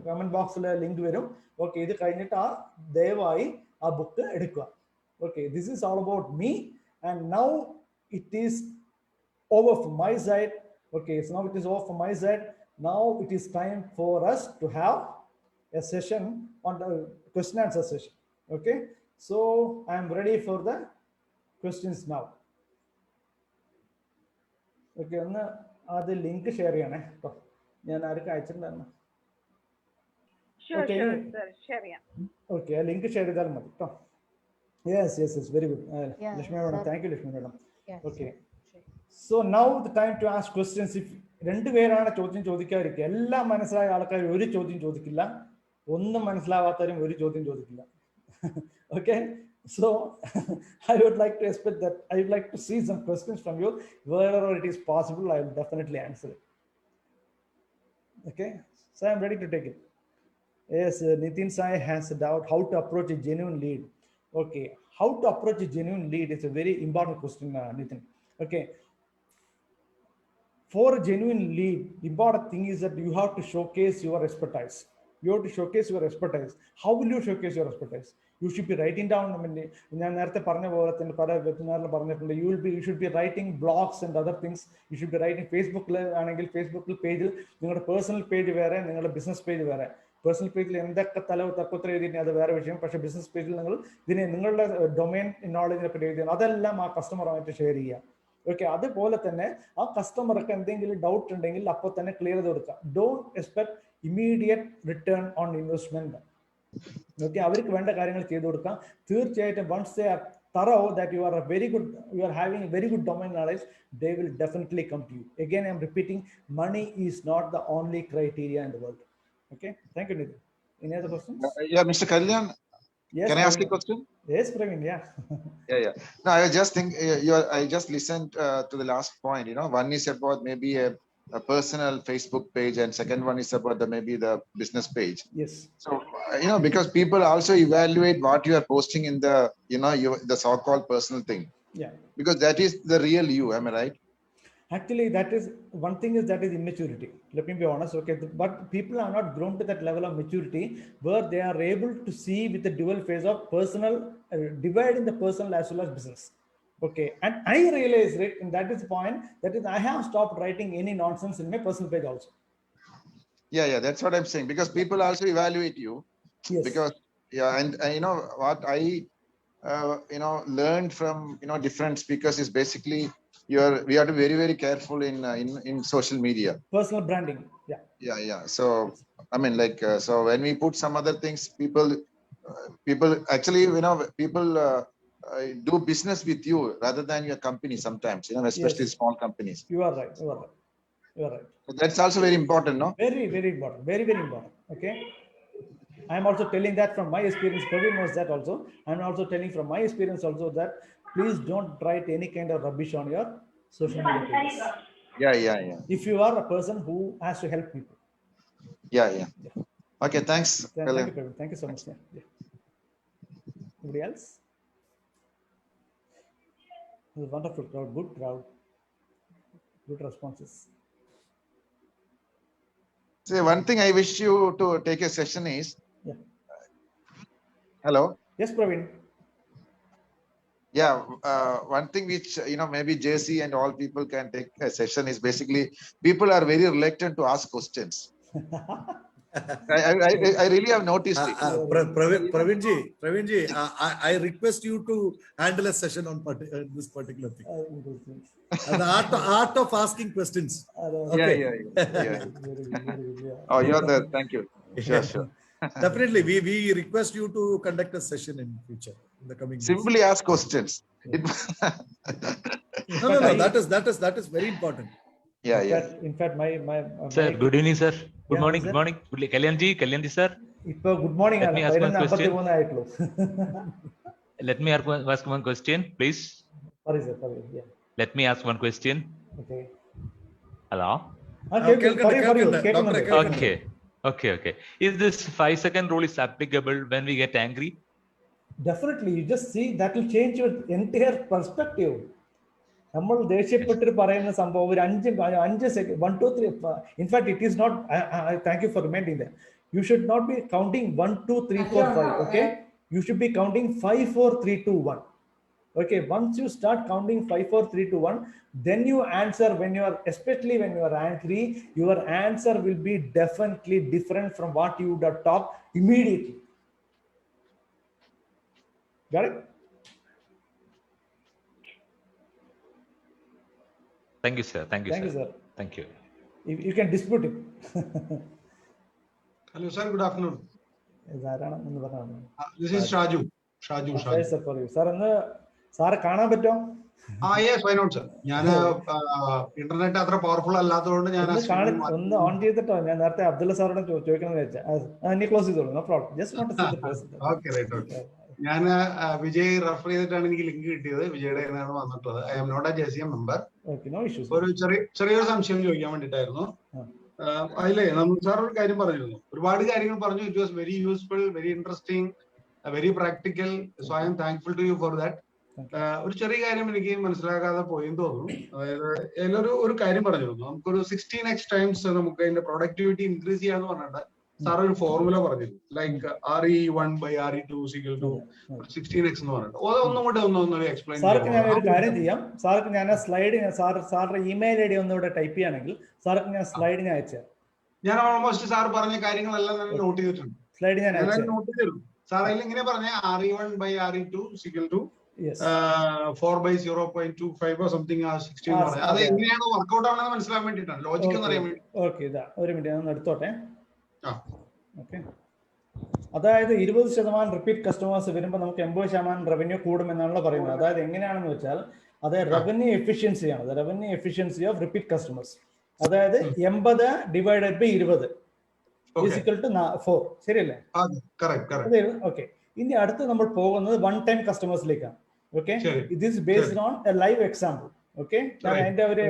comment box la link varum. Okay, idu kayinnitta devayi aa book edukka. Okay, this is all about me, and now it is over from my side. Okay, so now it is over from my side. Now it is time for us to have a session on the question answer session. Okay, so I am ready for the questions now. Okay, ഒന്ന് അത് link share ചെയ്യണേ കേട്ടോ, ഞാൻ ആർക്കും അയച്ചിട്ടുണ്ടായിരുന്നു. Okay, ആ link share ചെയ്താലും മതി കേട്ടോ. Yes very good Lakshmi madam, thank you Lakshmi madam. Okay, so now the time to ask questions. If 2 പേരാണ് ചോദ്യം ചോദിക്കാതിരിക്കുക. എല്ലാം മനസ്സിലായ ആൾക്കാർ ഒരു ചോദ്യം ചോദിക്കില്ല, ഒന്നും മനസ്സിലാവാത്തവരും ഒരു ചോദ്യം ചോദിക്കില്ല. Okay, so I would like to expect that, I would like to see some questions from you. Wherever it is possible, I will definitely answer it. Okay, so I am ready to take it. Yes, Nitin Sai has a doubt how to approach a genuine lead. Okay, how to approach a genuine lead is a very important question, Nitin. Okay, for a genuine lead, important thing is that you have to showcase your expertise. You have to showcase your expertise. How will you showcase your expertise? You should be writing down. I mean, you should be writing blogs and other things. You should be writing Facebook page, personal page, business page. Personal page, business page, domain knowledge, customer share. Okay, അതുപോലെ തന്നെ ആ കസ്റ്റമർക്ക് എന്തെങ്കിലും doubt ഉണ്ടെങ്കിൽ അപ്പോൾ തന്നെ clear ചെയ്ത് കൊടുക്കുക. Don't expect immediate return on investment. Okay, അവർക്ക് വേണ്ട കാര്യങ്ങൾ ചെയ്തു കൊടുക്കാം. തീർച്ചയായിട്ടും once they are thorough that you are having a very good domain knowledge, they will definitely come to you. Again, I am repeating, money is not the only criteria in the world. Okay, thank you, Nitin. Any other questions? Yeah, Mr. Kalyan, Yes, can I ask Praveen. a question? Yes, Praveen, yeah. Yeah. No, I was just think I just listened to the last point. One is about maybe a personal Facebook page, and second one is about maybe the business page. Yes. So because people also evaluate what you are posting in the the so-called personal thing. Yeah. Because that is the real you. Am I right? Actually, that is one thing, is that is immaturity. Let me be honest. Okay, but people are not grown to that level of maturity where they are able to see with the dual phase of personal, dividing the personal as well as business. Okay, and I realize, right, and that is the point. That is, I have stopped writing any nonsense in my personal page also. Yeah, that's what I'm saying. Because people also evaluate you. Yes. Because and what I learned from different speakers is basically we have to be very, very careful in social media. Personal branding. Yeah. Yeah. So I mean, so when we put some other things, people actually people do business with you rather than your company sometimes. Especially Yes. small companies. You are right. You are right. So that's also very important, no? Very, very important. Very, very important. Okay. I am also telling that from my experience. Praveen knows that also. I am also telling from my experience also that please don't write any kind of rubbish on your social media pages. Yeah. If you are a person who has to help people. Yeah. Okay, thanks. Thank you, Praveen. Thank you so much. Yeah. Anybody else? It was a wonderful crowd. Good crowd. Good responses. See, one thing I wish you to take a session is. Yeah. Hello. Yes, Praveen. Yeah, one thing which maybe JC and all people can take a session is basically people are very reluctant to ask questions. I really have noticed it. Praveenji, I request you to handle a session on this particular thing. The art of asking questions. Okay. Yeah. Oh, you're there. Thank you. Sure. Definitely, we request you to conduct a session in future, in the coming days. Simply ask questions. No. That is very important. Yeah. In fact, my Sir, good evening, sir. Good Yeah, morning. sir. Good morning. Kalyanji, sir. Good morning. Let me ask one question. Let me ask one question, please. Sorry, sir. Sorry. Yeah. Let me ask one question. Okay. Hello. Okay. Is this 5-second rule is applicable when we get angry? Definitely. You just see that will change your entire perspective. നമ്മൾ ദേഷ്യപ്പെട്ടിട്ട് പറയുന്ന സംഭവം ഒരു 5 second 1 2 3. In fact, it is not. Thank you for reminding that. You should not be counting 1 2 3 4 5. Okay. You should be counting 5 4 3 2 1. Okay. Once you start counting 5 4 3 2 1, then you answer especially when you are angry. Your answer will be definitely different from what you would have talked immediately. Got it? Thank you, sir. Thank you, sir. Thank you. You can dispute it. Hello, sir. Good afternoon. This is Shaju. Shaju. Sir, for you. Sir, sir, കാണാൻ പറ്റോ? Yes, why not, sir? ഞാൻ internet അത്ര powerful അല്ലാത്തതുകൊണ്ട് ഞാൻ ഒന്ന് on ചെയ്തിട്ടോ. ഞാൻ നേരത്തെ അബ്ദുള്ള സാറോട് ചോദിക്കണമെന്ന് വെച്ചാൽ നീ ക്ലോസ് ചെയ്തോളൂ. No problem. Just want to see the person. Okay, right. Okay. ഞാൻ വിജയ് റെഫർ ചെയ്തിട്ടാണ് എനിക്ക് ലിങ്ക് കിട്ടിയത്. വിജയുടെ ആണ് വന്നിട്ടുള്ളത്. I am not a JCM member. ഒരു ചെറിയൊരു സംശയം ചോദിക്കാൻ വേണ്ടിട്ടായിരുന്നു. അതിലേ സാർ ഒരു കാര്യം പറഞ്ഞിരുന്നു, ഒരുപാട് കാര്യങ്ങൾ പറഞ്ഞു. It was very useful, very interesting, very practical. So I am thankful to you for that. ഒരു ചെറിയ കാര്യം എനിക്ക് മനസ്സിലാക്കാതെ പോയെന്ന് തോന്നുന്നു. അതായത് ഒരു കാര്യം പറഞ്ഞിരുന്നു, നമുക്കൊരു 16x ടൈംസ് നമുക്ക് അതിന്റെ പ്രൊഡക്ടിവിറ്റി ഇൻക്രീസ് ചെയ്യാന്ന് പറഞ്ഞിട്ട് സാർ ഒരു ഫോർമുല പറഞ്ഞു, ലൈക്ക് RE1/RE2 = 16x എന്ന് പറഞ്ഞിട്ട് ഒന്നും കൂടെ ഒന്ന് എക്സ്പ്ലെയിൻ സാർക്ക് ഞാൻ ഒരു കാര്യം ചെയ്യാം. സാർക്ക് ഞാൻ ആ സ്ലൈഡ് സാറിന്റെ ഇമെയിൽ ID ഒന്നുകൂടെ ടൈപ്പ് ചെയ്യുകയാണെങ്കിൽ സാർക്ക് ഞാൻ സ്ലൈഡ് ഞാൻ അയച്ചു. ഞാൻ ഓൾമോസ്റ്റ് സാർ പറഞ്ഞ കാര്യങ്ങളെല്ലാം ഞാൻ നോട്ട് ചെയ്തിട്ടുണ്ട്. സ്ലൈഡ് ഞാൻ നോട്ട് ചെയ്തു. സാർ അതിൽ ഇങ്ങനെ പറഞ്ഞ RE1/RE2 = 4/0.25 സംതിങ് 16 എന്ന് പറഞ്ഞത്. അത് എങ്ങനെയാണ് വർക്ക്ഔട്ട് ആവണമെന്ന് മനസ്സിലാക്കാൻ വേണ്ടിയിട്ടാണ്, ലോജിക് എന്ന് അറിയാൻ വേണ്ടി. ഓക്കെ, ഇതാ ഒരു മിനിറ്റ് ഞാൻ എടുത്തോട്ടെ. ഓക്കെ, അതായത് 20% റിപ്പീറ്റ് കസ്റ്റമേഴ്സ് വരുമ്പോൾ നമുക്ക് 80% റവന്യൂ കൂടുമെന്നാണല്ലോ പറയുന്നത്. അതായത് എങ്ങനെയാണെന്ന് വെച്ചാൽ അത് റവന്യൂ എഫിഷ്യൻസിയാണ്. Revenue efficiency of repeat customers. അതായത് 80 / 20 = 4. ശരിയല്ലേ? ഓക്കെ, ഇനി അടുത്ത് നമ്മൾ പോകുന്നത് വൺ ടൈം കസ്റ്റമേഴ്സിലേക്കാണ്. ഓക്കെ, ഇത് is based on A live example. Okay, ഞാൻ അതിന്റെ ഒരു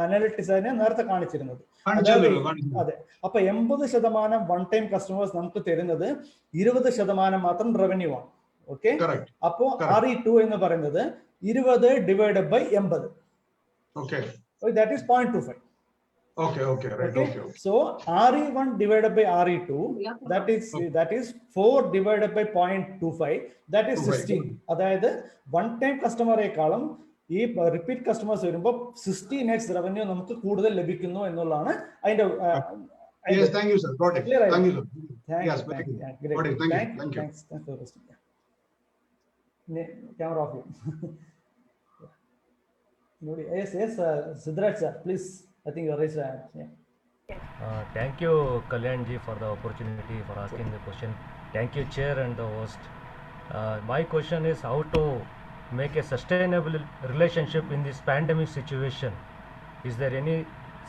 അനാലിറ്റിക്സ് അതിനെ നേരത്തെ കാണിച്ചിരുന്നത്. അതെ, അപ്പൊ 80% വൺ ടൈം കസ്റ്റമേഴ്സ് നമുക്ക് തരുന്നത് 20% മാത്രം റവന്യൂ ആണ്. ഓക്കെ, അപ്പോ RE2 എന്ന് പറയുന്നത് 20 / 80. That is 0.25. So RE1 / RE2, that is 4 / 0.25, that is 16. അതായത് വൺ ടൈം കസ്റ്റമറേക്കാളും ഈ റിപ്പീറ്റ് കസ്റ്റമേഴ്സ് വരുമ്പോൾ 16x റവന്യൂ നമുക്ക് കൂടുതൽ ലഭിക്കുന്നു എന്നുള്ളതാണ് അതിന്റെ. Camera off. Siddharth sir, please. I think you are raised. Thank you, Kalyan ji, for the opportunity for asking the question. Thank you, chair and the host. My question is how to make a sustainable relationship in this pandemic situation. Is there any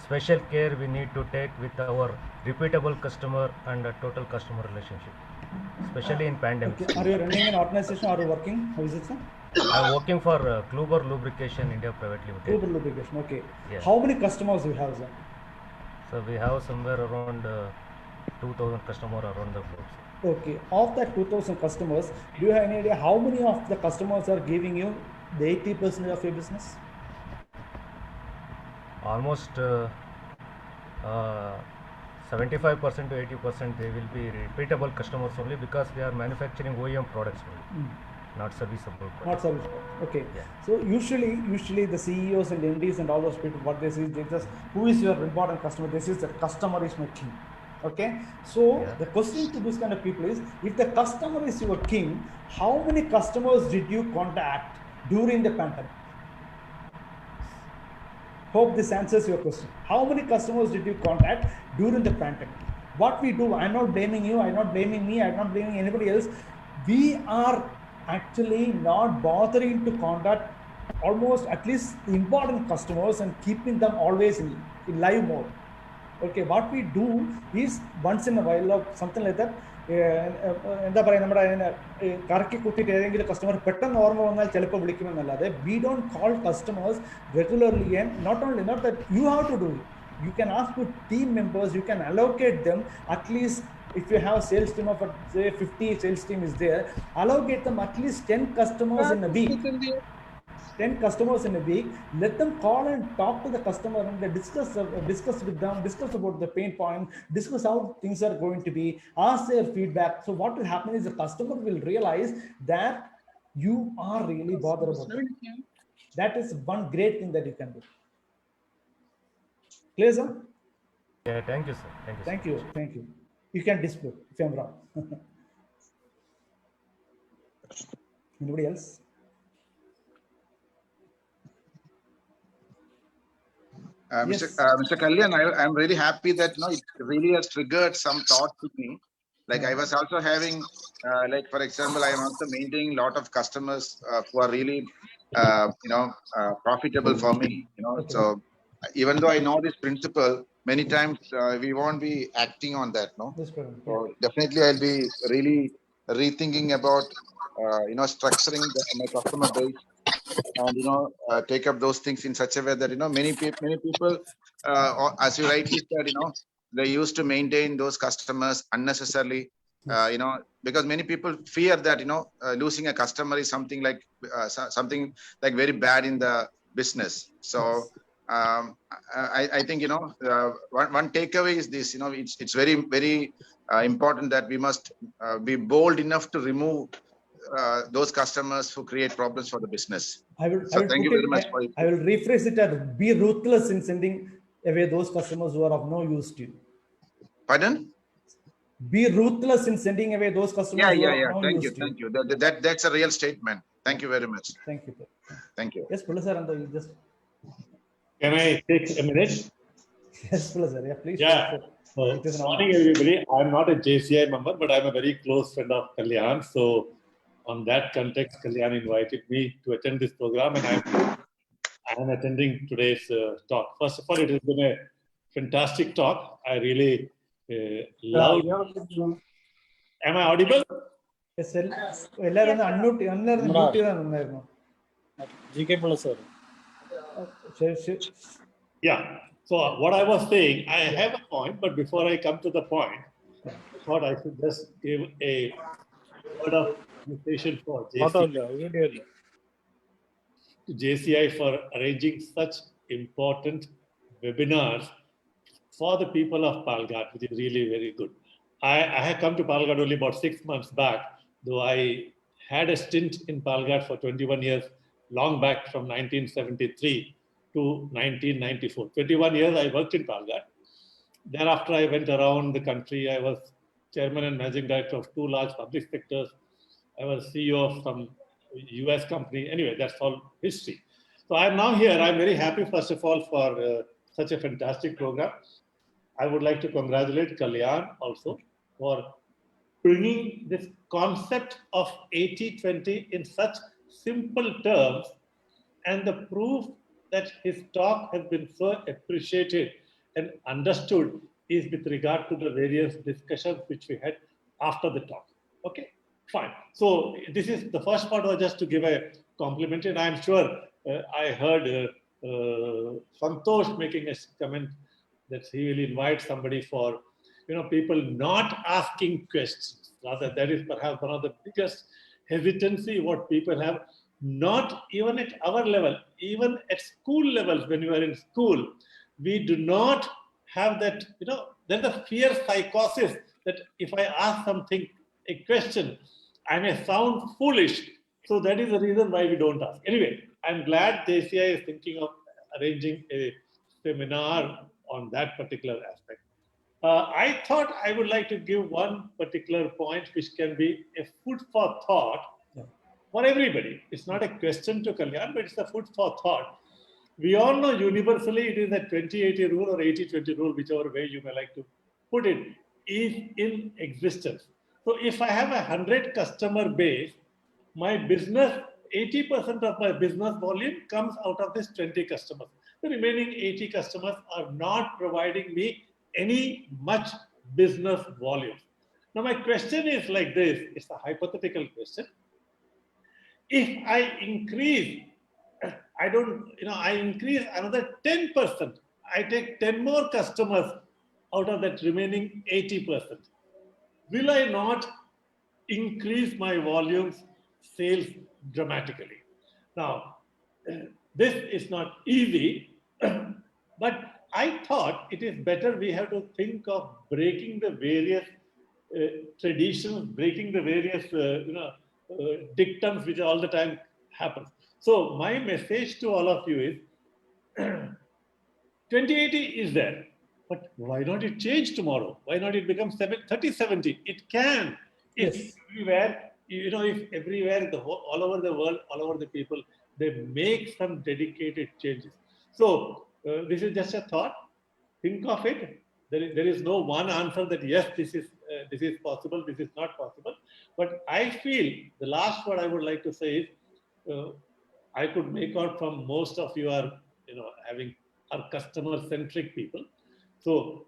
special care we need to take with our repeatable customer and a total customer relationship, especially in pandemic? Okay. Are you running an organization? Are you working? How is it, sir? I'm working for Kluber Lubrication India Private Limited. Kluber Lubrication, okay. Yes. How many customers do you have, sir? So we have somewhere around 2,000 customers around the globe. Okay, of that 2,000 customers, do you have any idea how many of the customers are giving you the 80% of your business? Almost 75% to 80% they will be repeatable customers only, because we are manufacturing OEM products only. Not serviceable products. Not serviceable. Okay. Yeah. So usually the CEOs and MDs and all those people, what they say, they just, who is your important customer? This is the customer is my king. Okay. So the question to this kind of people is, if the customer is your king, how many customers did you contact during the pandemic? Hope this answers your question. How many customers did you contact during the pandemic? What we do, I'm not blaming you, I'm not blaming me, I'm not blaming anybody else. We are actually not bothering to contact almost at least the important customers and keeping them always in live mode. Okay, what we do is once in a while or something like that, എന്താ പറയുക, നമ്മുടെ കറക്കി കുത്തിയിട്ട് ഏതെങ്കിലും customer പെട്ടെന്ന് ഓർമ്മ വന്നാൽ ചിലപ്പോൾ വിളിക്കുമെന്നല്ലാതെ we don't call customers regularly. And not that you have to do it, you can ask your team members, you can allocate them at least. If you have a sales team of say 50 sales team is there, allocate them at least 10 customers in a week. 10 customers in a week. Let them call and talk to the customer and they discuss with them, discuss about the pain point, discuss how things are going to be, ask their feedback. So what will happen is the customer will realize that you are really bothered about them. That is one great thing that you can do. Clear, sir? Yeah, thank you, sir. Thank you. You can dispute if I'm wrong. Anybody else? Yes. Mr. Kalyan, I'm really happy that it really has triggered some thoughts with me. Like I was also having, like for example, I am also maintaining a lot of customers who are really, profitable for me. Okay. So even though I know this principle, many times we won't be acting on that. No. So definitely, I'll be really rethinking about, structuring my customer base. And take up those things in such a way that many people, as you rightly said, they used to maintain those customers unnecessarily. Because many people fear that losing a customer is something like very bad in the business. So I think, one takeaway is this, it's very, very important that we must be bold enough to remove those customers who create problems for the business. Thank you very much for it. I will rephrase it as be ruthless in sending away those customers who are of no use to you. Pardon? Be ruthless in sending away those customers who are of no use to you. Thank you. That's a real statement. Thank you very much. Thank you. Thank you. Yes, Pula sir, and you just. Can I take a minute? Yes, Pula sir. Yeah, please. Yeah. Good morning, everybody. I'm not a JCI member, but I'm a very close friend of Kalyan. So, on that context, Kalyan invited me to attend this program, and I'm attending today's talk. First of all, it has been a fantastic talk. I really love. Am I audible? Yes, sir. Unmute. GK Pula sir. Yeah. So what I was saying, I have a point, but before I come to the point, I thought I should just give a word of appreciation for JCI for arranging such important webinars for the people of Palghat, which is really very good. I had come to Palghat only about 6 months back, though I had a stint in Palghat for 21 years, long back from 1973 to 1994. 21 years I worked in Palghat. Thereafter, I went around the country. I was chairman and managing director of 2 large public sectors. I was CEO of some US company. Anyway, that's all history. So I'm now here. I'm very happy, first of all, for such a fantastic program. I would like to congratulate Kalyan also for bringing this concept of 80-20 in such simple terms, and the proof that his talk has been so appreciated and understood is with regard to the various discussions which we had after the talk. Okay, fine. So this is the first part was just to give a compliment, and I'm sure I heard Santosh making a comment that he will invite somebody for, people not asking questions. Rather, that is perhaps one of the biggest hesitancy what people have, not even at our level, even at school levels. When you are in school, we do not have that, there's a fear psychosis that if I ask something, a question, I may sound foolish. So that is the reason why we don't ask. Anyway, I'm glad JCI is thinking of arranging a seminar on that particular aspect. I thought I would like to give one particular point which can be a food for thought for everybody. It's not a question to Kalyan, but it's a food for thought. We all know universally it is a 20-80 rule or 80-20 rule, whichever way you may like to put it, is in existence. So if I have 100 customer base, my business, 80% of my business volume comes out of this 20 customers. The remaining 80 customers are not providing me any much business volume. Now my question is like this, it's a hypothetical question. If I increase, I increase another 10%, I take 10 more customers out of that remaining 80%. Will I not increase my volumes, sales dramatically? Now, this is not easy, but I thought it is better we have to think of breaking the various traditions, breaking the various, dictums which all the time happen. So my message to all of you is 2080 is there, but why not it change tomorrow? Why not it become 30-70? It can. If everywhere, if everywhere, all over the world, all over the people, they make some dedicated changes. So this is just a thought. Think of it. There is no one answer that yes, this is possible, this is not possible. But I feel the last word I would like to say is, I could make out from most of you are, are customer-centric people. So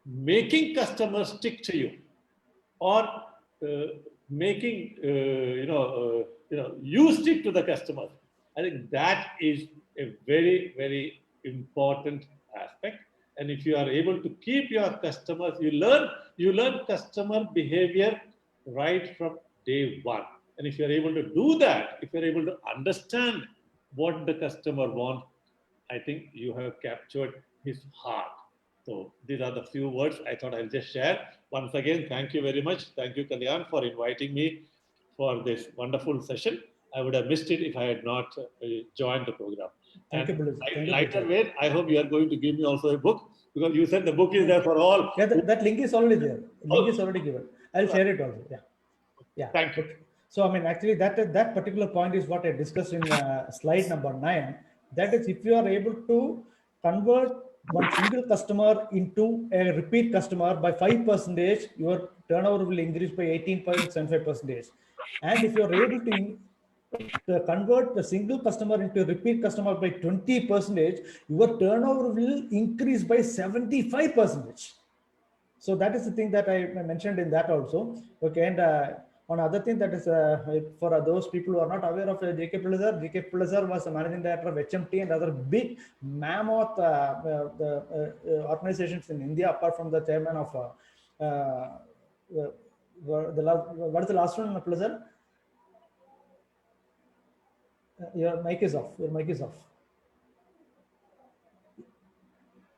making customers stick to you, or making you stick to the customers, I think that is a very, very important aspect. And if you are able to keep your customers, you learn customer behavior right from day one. And if you're able to do that, if you're able to understand what the customer wants, I think you have captured his heart. So these are the few words I thought I'll just share. Once again, thank you very much. Thank you, Kalyan, for inviting me for this wonderful session. I would have missed it if I had not joined the program. Thank you, Bilal. Lighter weight, I hope you are going to give me also a book, because you said the book is there for all. Yeah, that link is already there. The link is already given. I'll share it also. Yeah. Yeah. Thank you. So, I mean, actually, that particular point is what I discussed in slide number 9. That is, if you are able to convert one single customer into a repeat customer by 5%, your turnover will increase by 18.75%. And if you are able to convert the single customer into a repeat customer by 20%, your turnover will increase by 75%. So that is the thing that I mentioned in that also. Okay, and one other thing that is for those people who are not aware of J.K. Pulazar was the managing director of HMT and other big mammoth organizations in India, apart from the chairman of what is the last one, Pulazar? Your mic is off. Your mic is off.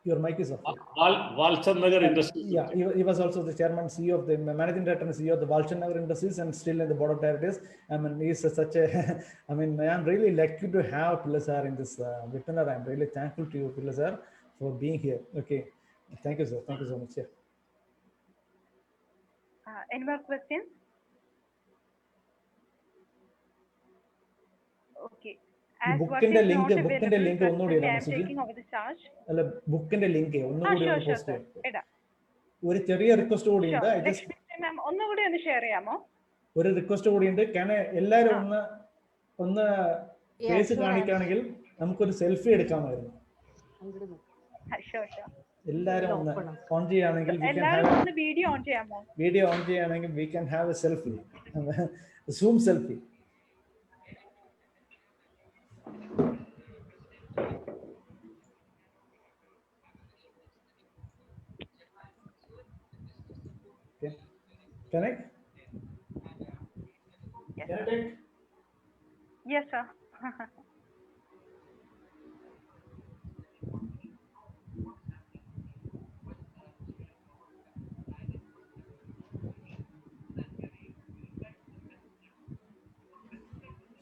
Your mic is off. Walchand Nagar Industries. Yeah, he was also the chairman, CEO of the managing director and CEO of the Walchand Nagar Industries, and still in the board of directors. I mean, he's such a. I mean, I am really lucky to have Pulazar in this webinar. I'm really thankful to you, Pulazar, for being here. Okay, thank you, sir. Thank you so much. Yeah. Any more questions? Okay. As book what in the is link, not book in the link, available, I am taking over the charge. book in the link. Sure, sir. ഒരു ചെറിയ request കൂടി ഉണ്ട്. മാം ഒന്നുകൂടി ഒന്ന് share ചെയ്യാമോ? ഒരു request കൂടി ഉണ്ട്. എല്ലാവരും ഒന്ന് ഫേസ് കാണിക്കുകയാണെങ്കിൽ നമുക്കൊരു സെൽഫി എടുക്കാമായിരുന്നു. എല്ലാവരും ഒന്ന് ഓൺ ചെയ്യുകയാണെങ്കിൽ വീഡിയോ ഓൺ ചെയ്യുകയാണെങ്കിൽ we can have a selfie, Zoom selfie. Can I? Yes, Can I take? Yes, sir.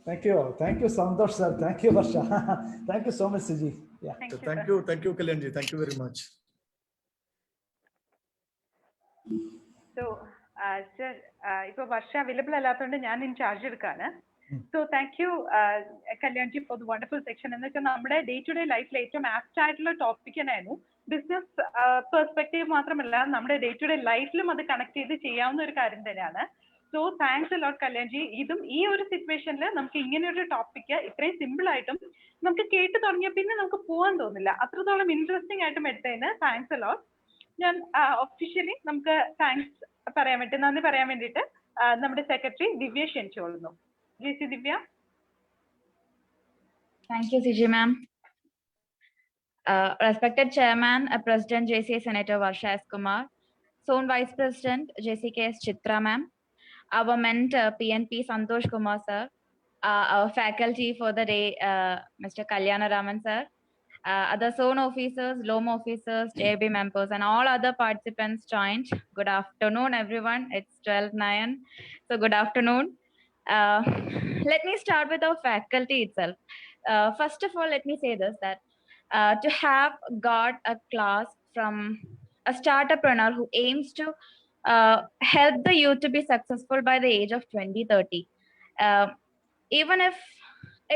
Thank you. Thank you, Santosh sir. Thank you, Varsha. Thank you so much, Siji. Yeah. Thank you, Kalyanji. Thank you very much. So, sir, ipo Varsha available allathondi njan in charge edukana. So, thank you, Kalyanji, for the wonderful section. And nammade day-to-day life la ettom apt aayittulla topic enayinu. Business perspective മാത്രമല്ല നമ്മുടെ day-to-day life-ലും അത് connect ചെയ്ത് ചെയ്യാവുന്ന ഒരു കാര്യം തന്നെയാണ്. So, thanks a lot, Kalyanji. ഇതും ഈ ഒരു സിറ്റുവേഷനിൽ നമുക്ക് ഇങ്ങനെ ഒരു ടോപ്പിക് ഇത്രയും സിമ്പിൾ ആയിട്ടും നമുക്ക് കേട്ട് തുടങ്ങിയ പിന്നെ നമുക്ക് പോകാൻ തോന്നില്ല. അത്രത്തോളം ഇൻട്രസ്റ്റിംഗ് ആയിട്ടും എടുത്തതിന് താങ്ക്സ് എ ലോട്ട്. ഞാൻ ഒഫീഷ്യലി നമുക്ക് താങ്ക്സ് പറയാൻ വേണ്ടി നന്ദി പറയാൻ വേണ്ടിയിട്ട് നമ്മുടെ secretary Divya ക്ഷണിച്ചോളുന്നു. JC Divya. Thank you, CG ma'am. Respected Chairman, President JCA Senator Varsha S. Kumar, Zone Vice President JCKS Chitra ma'am, our mentor PNP Santosh Kumar sir, our faculty for the day Mr. Kalyana Raman sir, other zone officers, LOM officers, JB members, and all other participants joined. Good afternoon, everyone. It's 12:09, so good afternoon. Let me start with our faculty itself. First of all, let me say this, that to have got a class from a startuppreneur who aims to help the youth to be successful by the age of 2030. Even if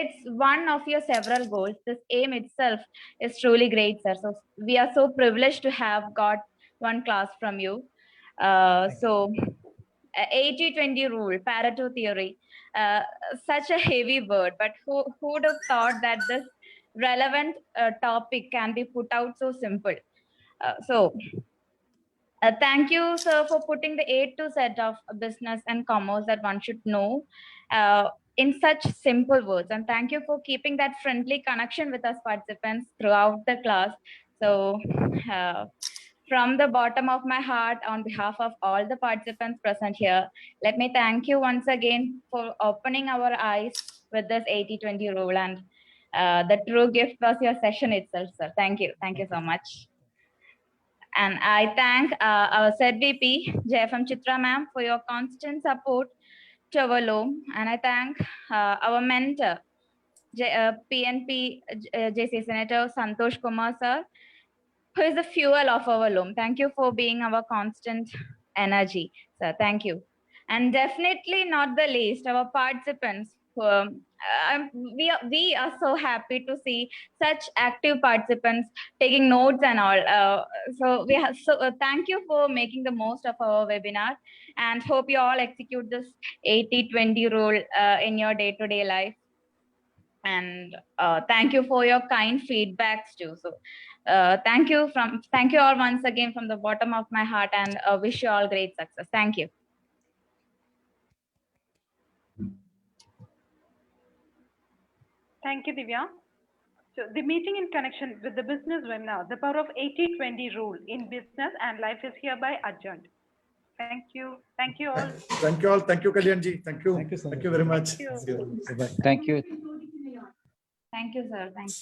it's one of your several goals, this aim itself is truly great, sir. So we are so privileged to have got one class from you. So 80-20 rule, Pareto theory, such a heavy word, but who would have thought that this relevant topic can be put out so simple? Thank you, sir, for putting the A to Z of business and commerce that one should know in such simple words. And thank you for keeping that friendly connection with us participants throughout the class. So from the bottom of my heart, on behalf of all the participants present here, let me thank you once again for opening our eyes with this 80-20 rule. And The true gift was your session itself, sir. Thank you. Thank you so much. And I thank our ZVP, JFM Chitra ma'am, for your constant support to our loom. And I thank our mentor, PNP JC Senator Santosh Kumar sir, who is the fuel of our loom. Thank you for being our constant energy, sir. Thank you. And definitely not the least, our participants. We are so happy to see such active participants taking notes and all. Thank you for making the most of our webinar, and hope you all execute this 80-20 rule in your day-to-day life. And thank you for your kind feedbacks too. So thank you all once again from the bottom of my heart, and wish you all great success. Thank you. Thank you, Divya. So the meeting in connection with the business webinar, the power of 80-20 rule in business and life, is hereby adjourned. Thank you. Thank you all. Thank you all. Thank you, Kalyanji. Thank you. Thank you so much. Thank you very much. Thank you. Bye-bye. Thank you. Thank you, sir. Thank you.